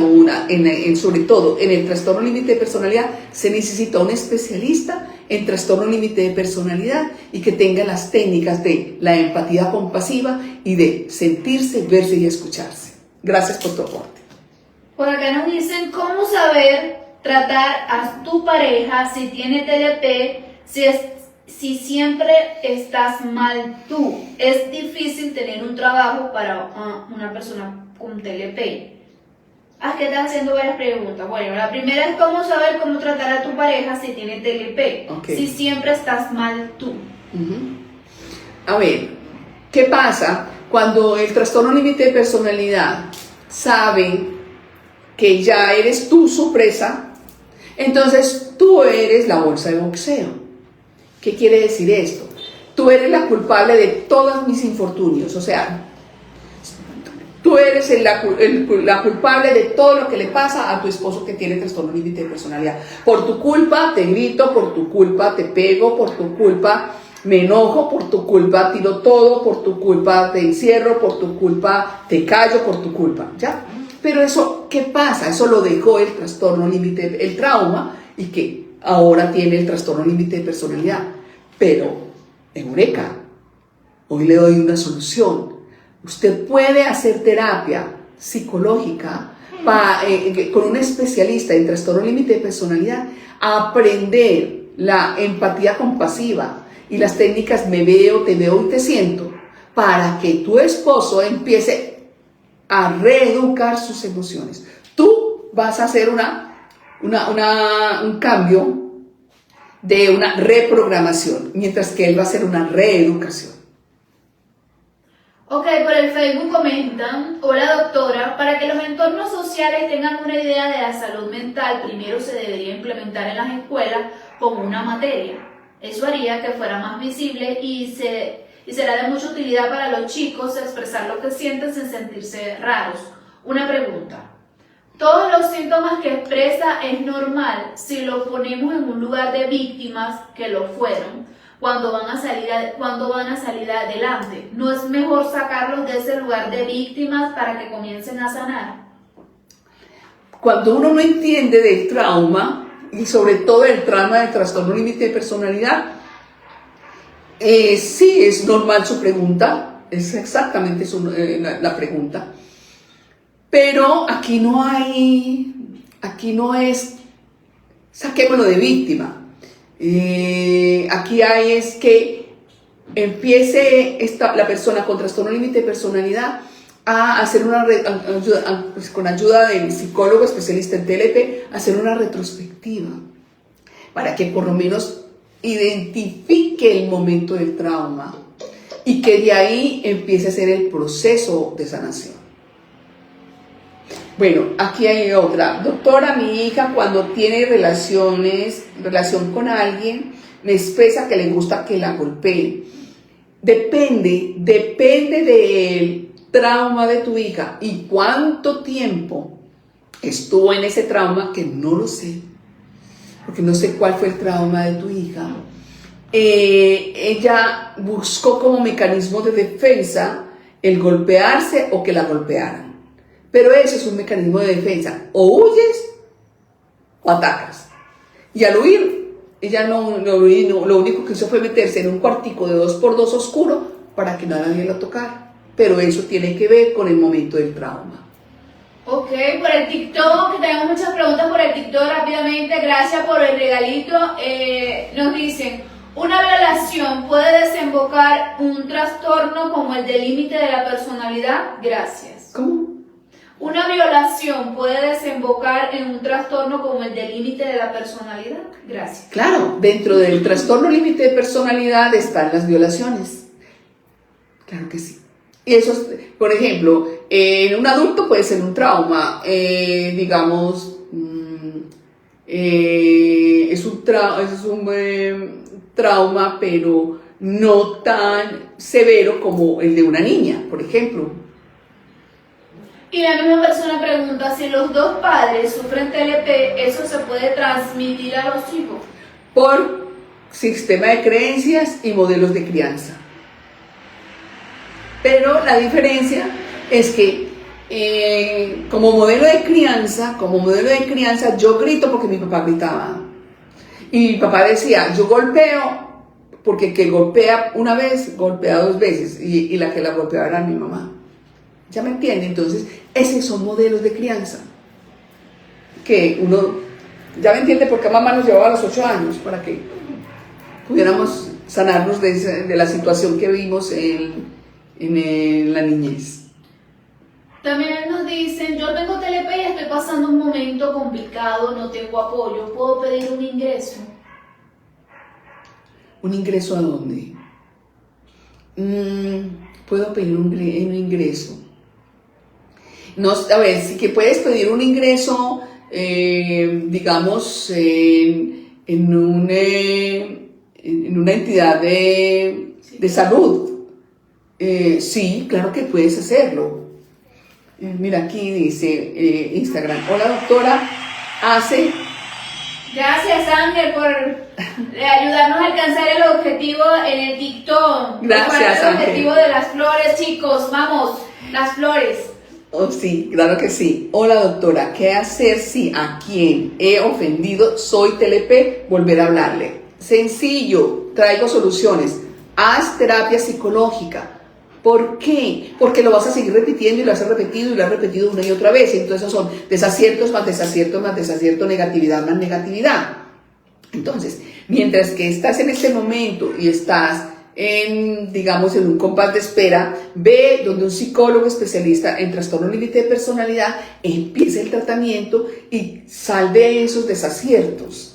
sobre todo en el trastorno límite de personalidad, se necesita un especialista en trastorno límite de personalidad y que tenga las técnicas de la empatía compasiva y de sentirse, verse y escucharse. Gracias por tu aporte. Por acá nos dicen cómo saber tratar a tu pareja si tiene TLP, si siempre estás mal tú. Es difícil tener un trabajo para una persona con TLP. Aquí estás haciendo varias preguntas. Bueno, la primera es cómo saber cómo tratar a tu pareja si tiene TLP. Ok. Si siempre estás mal tú. A ver, ¿qué pasa cuando el trastorno límite de personalidad sabe que ya eres tú su presa? Entonces tú eres la bolsa de boxeo. ¿Qué quiere decir esto? Tú eres la culpable de todos mis infortunios, o sea, tú eres la culpable de todo lo que le pasa a tu esposo que tiene trastorno límite de personalidad. Por tu culpa te grito, por tu culpa te pego, por tu culpa me enojo, por tu culpa tiro todo, por tu culpa te encierro, por tu culpa te callo, por tu culpa, ¿ya? Pero eso, ¿qué pasa? Eso lo dejó el trastorno límite, el trauma, y que ahora tiene el trastorno límite de personalidad. Pero, eureka, hoy le doy una solución. Usted puede hacer terapia psicológica con un especialista en trastorno límite de personalidad, aprender la empatía compasiva y las técnicas me veo, te veo y te siento, para que tu esposo empiece a reeducar sus emociones. Tú vas a hacer un cambio de una reprogramación, mientras que él va a hacer una reeducación. Ok, por el Facebook comentan: hola doctora, para que los entornos sociales tengan una idea de la salud mental, primero se debería implementar en las escuelas como una materia. Eso haría que fuera más visible y será de mucha utilidad para los chicos expresar lo que sienten sin sentirse raros. Una pregunta: ¿todos los síntomas que expresa es normal si lo ponemos en un lugar de víctimas que lo fueron? Cuando van a salir adelante, ¿no es mejor sacarlos de ese lugar de víctimas para que comiencen a sanar? Cuando uno no entiende del trauma, y sobre todo el trauma del trastorno límite de personalidad, sí es normal su pregunta, es exactamente la pregunta, pero aquí no es saquémoslo de víctima. Aquí hay es que empiece la persona con trastorno límite de personalidad a hacer pues con ayuda del psicólogo especialista en TLP, hacer una retrospectiva para que por lo menos identifique el momento del trauma y que de ahí empiece a hacer el proceso de sanación. Bueno, aquí hay otra. Doctora, mi hija cuando tiene relación con alguien, me expresa que le gusta que la golpee. Depende del trauma de tu hija y cuánto tiempo estuvo en ese trauma, que no lo sé, porque no sé cuál fue el trauma de tu hija. Ella buscó como mecanismo de defensa el golpearse o que la golpearan. Pero eso es un mecanismo de defensa. O huyes o atacas. Y al huir, ella lo único que hizo fue meterse en un cuartico de 2x2 oscuro para que nadie la tocara. Pero eso tiene que ver con el momento del trauma. Ok, por el TikTok, que tenemos muchas preguntas por el TikTok rápidamente. Gracias por el regalito. Nos dicen: ¿una violación puede desembocar un trastorno como el del límite de la personalidad? Gracias. ¿Cómo? ¿Una violación puede desembocar en un trastorno como el del límite de la personalidad? Gracias. Claro, dentro del trastorno límite de personalidad están las violaciones. Claro que sí. Y eso, por ejemplo, en un adulto puede ser un trauma, digamos, es un trauma, pero no tan severo como el de una niña, por ejemplo. Y la misma persona pregunta: si los dos padres sufren TLP, ¿eso se puede transmitir a los hijos? Por sistema de creencias y modelos de crianza. Pero la diferencia es que como modelo de crianza, yo grito porque mi papá gritaba. Y mi papá decía: yo golpeo porque el que golpea una vez, golpea dos veces. Y la que la golpeaba era mi mamá. ¿Ya me entiende? Entonces, esos son modelos de crianza. Que uno, ya me entiende por qué mamá nos llevaba a los 8 años, para que pudiéramos sanarnos de la situación que vimos en la niñez. También nos dicen, yo tengo TLP y estoy pasando un momento complicado, no tengo apoyo, ¿puedo pedir un ingreso? ¿Un ingreso a dónde? Puedo pedir un ingreso. No, a ver, sí que puedes pedir un ingreso, digamos, en una entidad de salud. Sí, claro que puedes hacerlo. Mira, aquí dice Instagram. Hola, doctora. Gracias, Ángel, por ayudarnos a alcanzar el objetivo en el TikTok. Gracias, el Ángel. objetivo de las flores, chicos. Vamos, las flores. Oh, sí, claro que sí. Hola, doctora. ¿Qué hacer si a quien he ofendido soy TLP? Volver a hablarle. Sencillo, traigo soluciones. Haz terapia psicológica. ¿Por qué? Porque lo vas a seguir repitiendo y lo has repetido y lo has repetido una y otra vez. Entonces son desaciertos más desaciertos más desacierto, negatividad más negatividad. Entonces, mientras que estás en este momento y estás digamos, en un compás de espera, ve donde un psicólogo especialista en trastorno límite de personalidad empiece el tratamiento y salve esos desaciertos.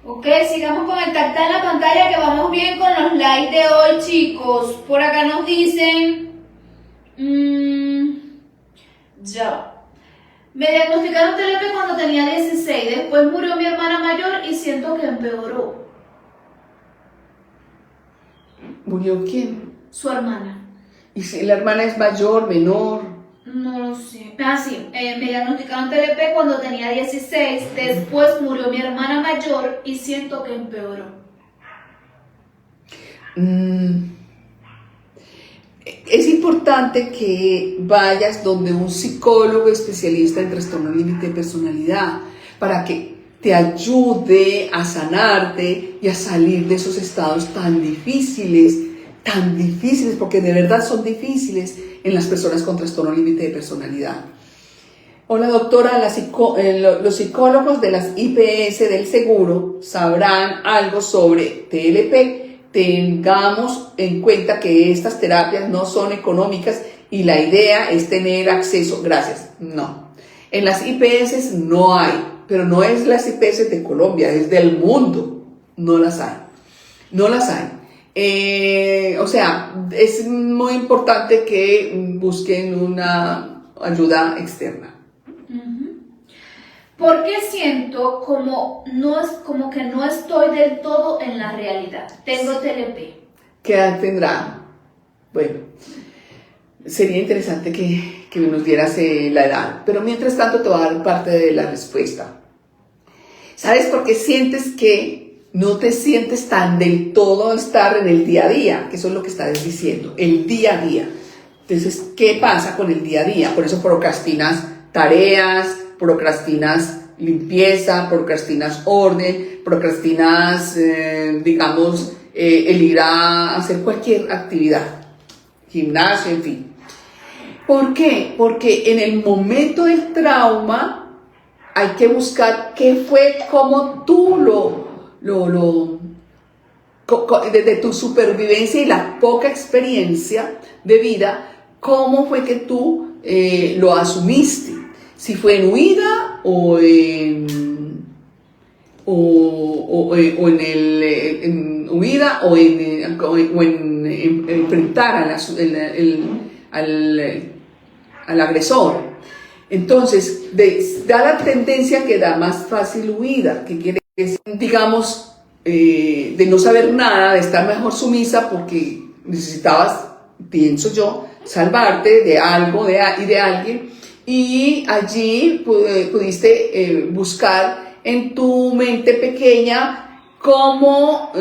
Ok, sigamos con el tacta en la pantalla, que vamos bien con los likes de hoy, chicos. Por acá nos dicen... ya. Me diagnosticaron TLP cuando tenía 16. Después murió mi hermana mayor y siento que empeoró. ¿Murió quién? Su hermana. ¿Y si la hermana es mayor, menor? No lo sé. Sí. Me diagnosticaron TLP cuando tenía 16. Después murió mi hermana mayor y siento que empeoró. Es importante que vayas donde un psicólogo especialista en trastorno límite de personalidad para que te ayude a sanarte y a salir de esos estados tan difíciles, porque de verdad son difíciles en las personas con trastorno límite de personalidad. Hola, doctora, los psicólogos de las IPS del seguro sabrán algo sobre TLP. Tengamos en cuenta que estas terapias no son económicas y la idea es tener acceso. Gracias. No. En las IPS no hay, pero no es las IPS de Colombia, es del mundo. No las hay. No las hay. O sea, es muy importante que busquen una ayuda externa. Porque siento como que no estoy del todo en la realidad. Tengo TLP. ¿Qué edad tendrá? Bueno, sería interesante que nos dieras la edad, pero mientras tanto te voy a dar parte de la respuesta. ¿Sabes por qué sientes que no te sientes tan del todo estar en el día a día? Que eso es lo que estás diciendo, el día a día. Entonces, ¿qué pasa con el día a día? Por eso procrastinas tareas, procrastinas limpieza, procrastinas orden, procrastinas, digamos, el ir a hacer cualquier actividad, gimnasio, en fin. ¿Por qué? Porque en el momento del trauma hay que buscar qué fue, cómo tú desde tu supervivencia y la poca experiencia de vida, cómo fue que tú lo asumiste. Si fue en huida o en huida o en enfrentar al agresor. Entonces, da la tendencia que da más fácil huida, que quiere decir, digamos, de no saber nada, de estar mejor sumisa porque necesitabas, pienso yo, salvarte de algo y de alguien. Y allí pudiste buscar en tu mente pequeña cómo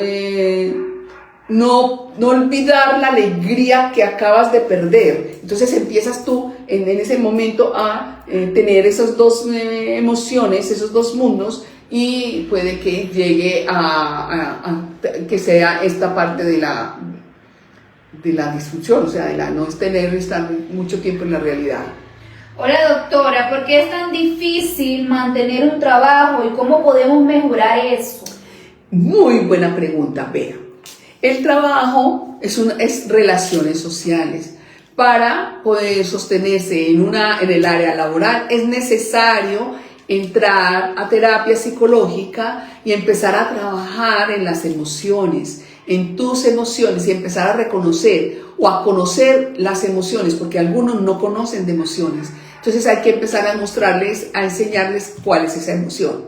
no olvidar la alegría que acabas de perder. Entonces empiezas tú en ese momento a tener esas dos emociones, esos dos mundos, y puede que llegue a que sea esta parte de la disfunción, o sea, de la no estar mucho tiempo en la realidad. Hola, doctora, ¿por qué es tan difícil mantener un trabajo y cómo podemos mejorar eso? Muy buena pregunta, Bea. El trabajo es relaciones sociales, Para poder sostenerse en el área laboral es necesario entrar a terapia psicológica y empezar a trabajar en las emociones, en tus emociones, y empezar a reconocer o a conocer las emociones, porque algunos no conocen de emociones. Entonces hay que empezar a mostrarles, a enseñarles cuál es esa emoción.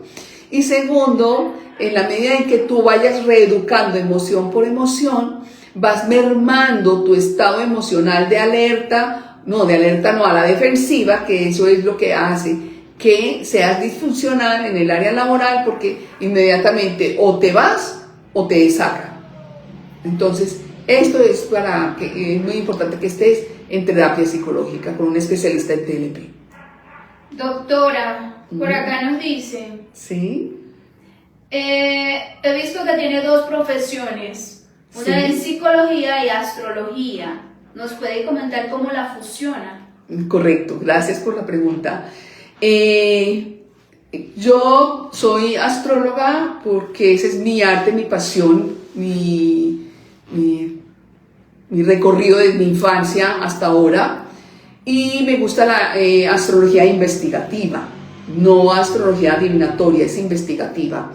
Y segundo, en la medida en que tú vayas reeducando emoción por emoción, vas mermando tu estado emocional de alerta no, a la defensiva, que eso es lo que hace que seas disfuncional en el área laboral, porque inmediatamente o te vas o te sacan. Entonces, esto es es muy importante que estés en terapia psicológica con un especialista en TLP. Doctora, por acá nos dice, ¿Sí? he visto que tiene 2 profesiones, una en psicología y astrología. ¿Nos puede comentar cómo la fusiona? Correcto, gracias por la pregunta. Yo soy astróloga porque ese es mi arte, mi pasión, mi recorrido desde mi infancia hasta ahora, y me gusta la astrología investigativa, no astrología adivinatoria, es investigativa.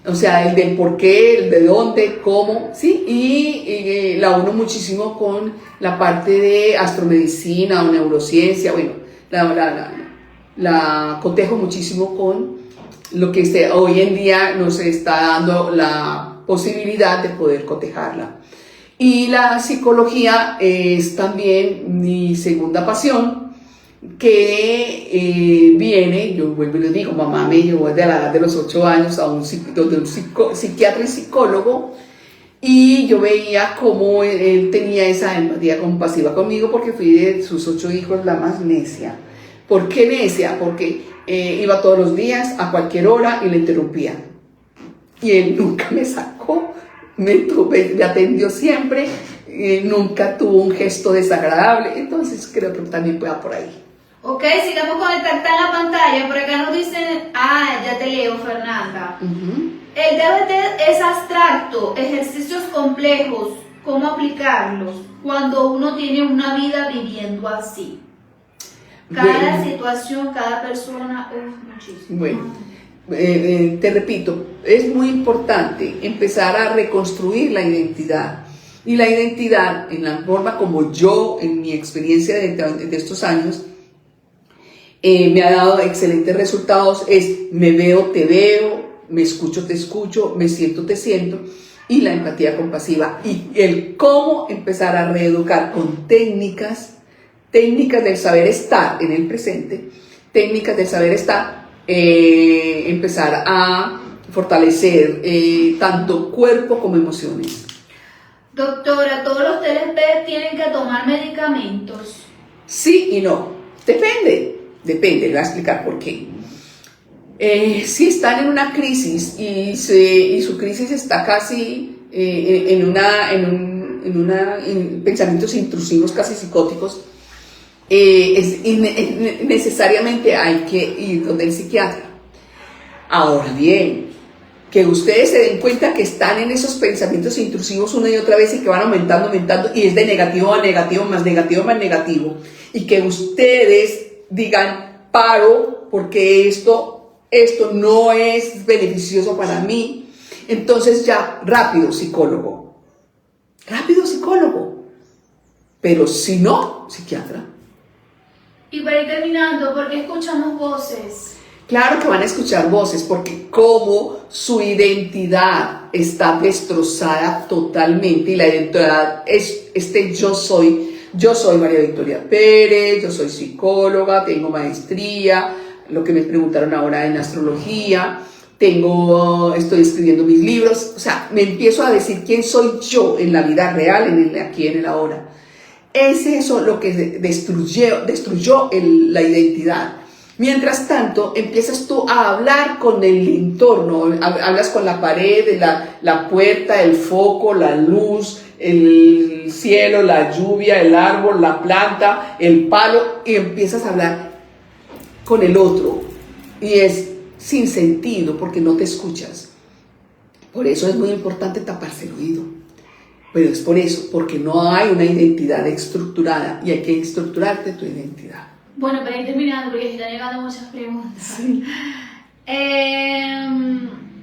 O sea, el del por qué, el de dónde, cómo, ¿sí? Y la uno muchísimo con la parte de astromedicina o neurociencia. Bueno, la cotejo muchísimo con lo que hoy en día nos está dando la posibilidad de poder cotejarla. Y la psicología es también mi segunda pasión, que viene, yo vuelvo y le digo, mamá me llevó desde la edad de los 8 años a un psiquiatra y psicólogo, y yo veía cómo él tenía esa empatía compasiva conmigo, porque fui de sus 8 hijos la más necia. ¿Por qué necia? Porque iba todos los días a cualquier hora y le interrumpía, y él nunca me sacó, me atendió siempre, nunca tuvo un gesto desagradable. Entonces creo que también pueda por ahí. Ok, sigamos con el tacto en la pantalla. Por acá nos dicen, ya te leo, Fernanda. El DBT es abstracto, ejercicios complejos, ¿cómo aplicarlos cuando uno tiene una vida viviendo así? Cada situación, cada persona, muchísimo. Bueno, te repito, es muy importante empezar a reconstruir la identidad. Y la identidad, en la forma como yo, en mi experiencia de estos años, me ha dado excelentes resultados, es me veo, te veo, me escucho, te escucho, me siento, te siento, y la empatía compasiva. Y el cómo empezar a reeducar con técnicas del saber estar en el presente, técnicas del saber estar, empezar a fortalecer tanto cuerpo como emociones. Doctora, ¿todos los TLP tienen que tomar medicamentos? Sí y no, depende, le voy a explicar por qué. Si están en una crisis y su crisis está casi en pensamientos intrusivos, casi psicóticos, necesariamente hay que ir donde el psiquiatra. Ahora bien, que ustedes se den cuenta que están en esos pensamientos intrusivos una y otra vez y que van aumentando, y es de negativo a negativo, más negativo, más negativo, y que ustedes digan, paro, porque esto no es beneficioso para mí. Entonces ya, rápido psicólogo, pero si no, psiquiatra. Y para ir terminando, ¿por qué escuchamos voces? Claro que van a escuchar voces, porque como su identidad está destrozada totalmente, y la identidad es yo soy María Victoria Pérez, yo soy psicóloga, tengo maestría, lo que me preguntaron ahora en astrología, estoy escribiendo mis libros, o sea, me empiezo a decir quién soy yo en la vida real, en el aquí, en el ahora. Es eso lo que destruyó la identidad. Mientras tanto, empiezas tú a hablar con el entorno, hablas con la pared, la puerta, el foco, la luz, el cielo, la lluvia, el árbol, la planta, el palo, y empiezas a hablar con el otro. Y es sin sentido porque no te escuchas. Por eso es muy importante taparse el oído. Pero es por eso, porque no hay una identidad estructurada y hay que estructurarte tu identidad. Bueno, para ir terminando, porque están llegando muchas preguntas. Sí.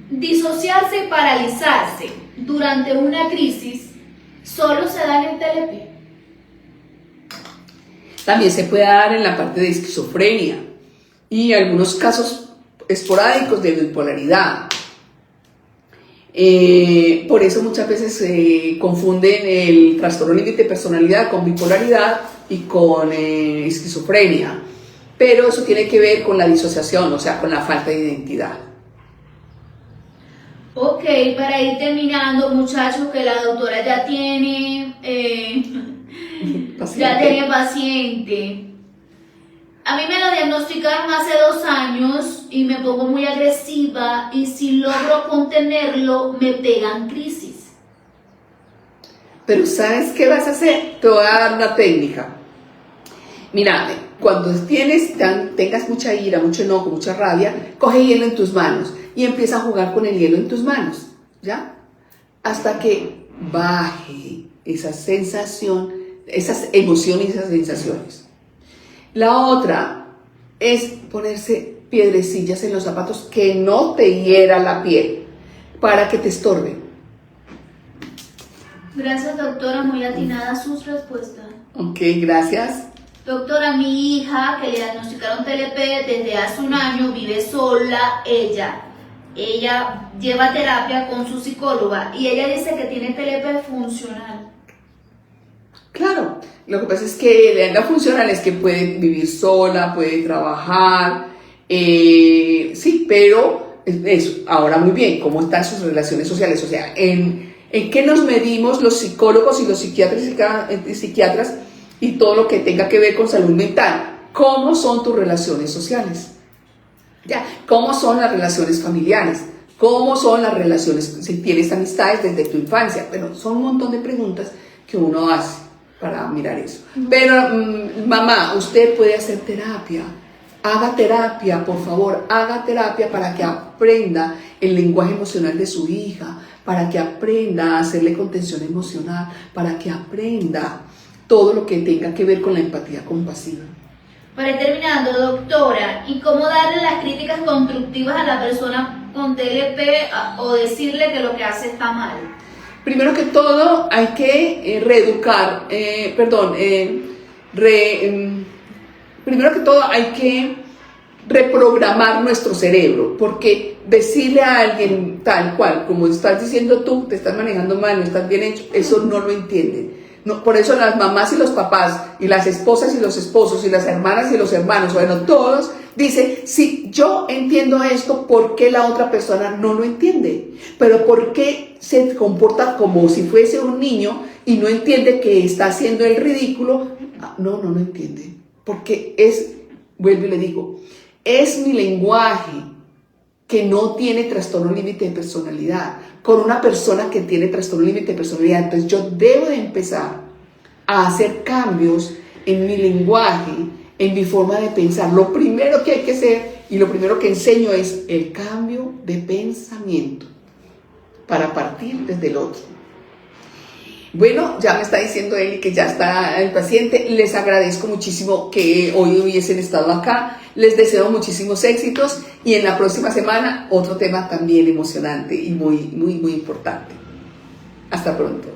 Disociarse y paralizarse durante una crisis solo se da en el TLP. También se puede dar en la parte de esquizofrenia y algunos casos esporádicos de bipolaridad. Por eso muchas veces se confunden el trastorno límite de personalidad con bipolaridad y con esquizofrenia, pero eso tiene que ver con la disociación, o sea, con la falta de identidad. Ok, para ir terminando, muchachos, que la doctora ya tiene paciente. A mí me la diagnosticaron hace 2 años y me pongo muy agresiva y si logro contenerlo me pegan crisis. Pero ¿sabes qué vas a hacer? Te voy a dar una técnica. Mira, cuando tengas mucha ira, mucho enojo, mucha rabia, coge hielo en tus manos y empieza a jugar con el hielo en tus manos, ¿ya? Hasta que baje esa sensación, esas emociones y esas sensaciones. La otra es ponerse piedrecillas en los zapatos que no te hiera la piel, para que te estorben. Gracias, doctora, muy atinada sus respuestas. Ok, gracias. Doctora, mi hija, que le diagnosticaron TLP desde hace 1 año, vive sola, ella lleva terapia con su psicóloga y ella dice que tiene TLP funcional. Claro, lo que pasa es que la funcional es que puede vivir sola, puede trabajar, sí, pero eso, ahora muy bien, ¿cómo están sus relaciones sociales? O sea, ¿en qué nos medimos los psicólogos y los psiquiatras y todo lo que tenga que ver con salud mental? ¿Cómo son tus relaciones sociales? ¿Ya? ¿Cómo son las relaciones familiares? ¿Cómo son las relaciones, si tienes amistades desde tu infancia? Bueno, son un montón de preguntas que uno hace para mirar eso. Pero mamá, usted puede hacer terapia. Haga terapia, por favor, haga terapia para que aprenda el lenguaje emocional de su hija, para que aprenda a hacerle contención emocional, para que aprenda todo lo que tenga que ver con la empatía compasiva. Para ir terminando, doctora, ¿y cómo darle las críticas constructivas a la persona con TLP o decirle que lo que hace está mal? Primero que todo hay que primero que todo hay que reprogramar nuestro cerebro, porque decirle a alguien tal cual, como estás diciendo tú, te estás manejando mal, no estás bien hecho, eso no lo entienden. No, por eso las mamás y los papás, y las esposas y los esposos, y las hermanas y los hermanos, bueno, todos dicen, si yo entiendo esto, ¿por qué la otra persona no lo entiende? Pero ¿por qué se comporta como si fuese un niño y no entiende que está haciendo el ridículo? No entiende. Porque vuelvo y le digo, es mi lenguaje que no tiene trastorno límite de personalidad, con una persona que tiene trastorno límite de personalidad. Entonces yo debo de empezar a hacer cambios en mi lenguaje, en mi forma de pensar. Lo primero que hay que hacer y lo primero que enseño es el cambio de pensamiento para partir desde el otro. Bueno, ya me está diciendo Eli que ya está el paciente. Les agradezco muchísimo que hoy hubiesen estado acá. Les deseo muchísimos éxitos y en la próxima semana otro tema también emocionante y muy importante. Hasta pronto.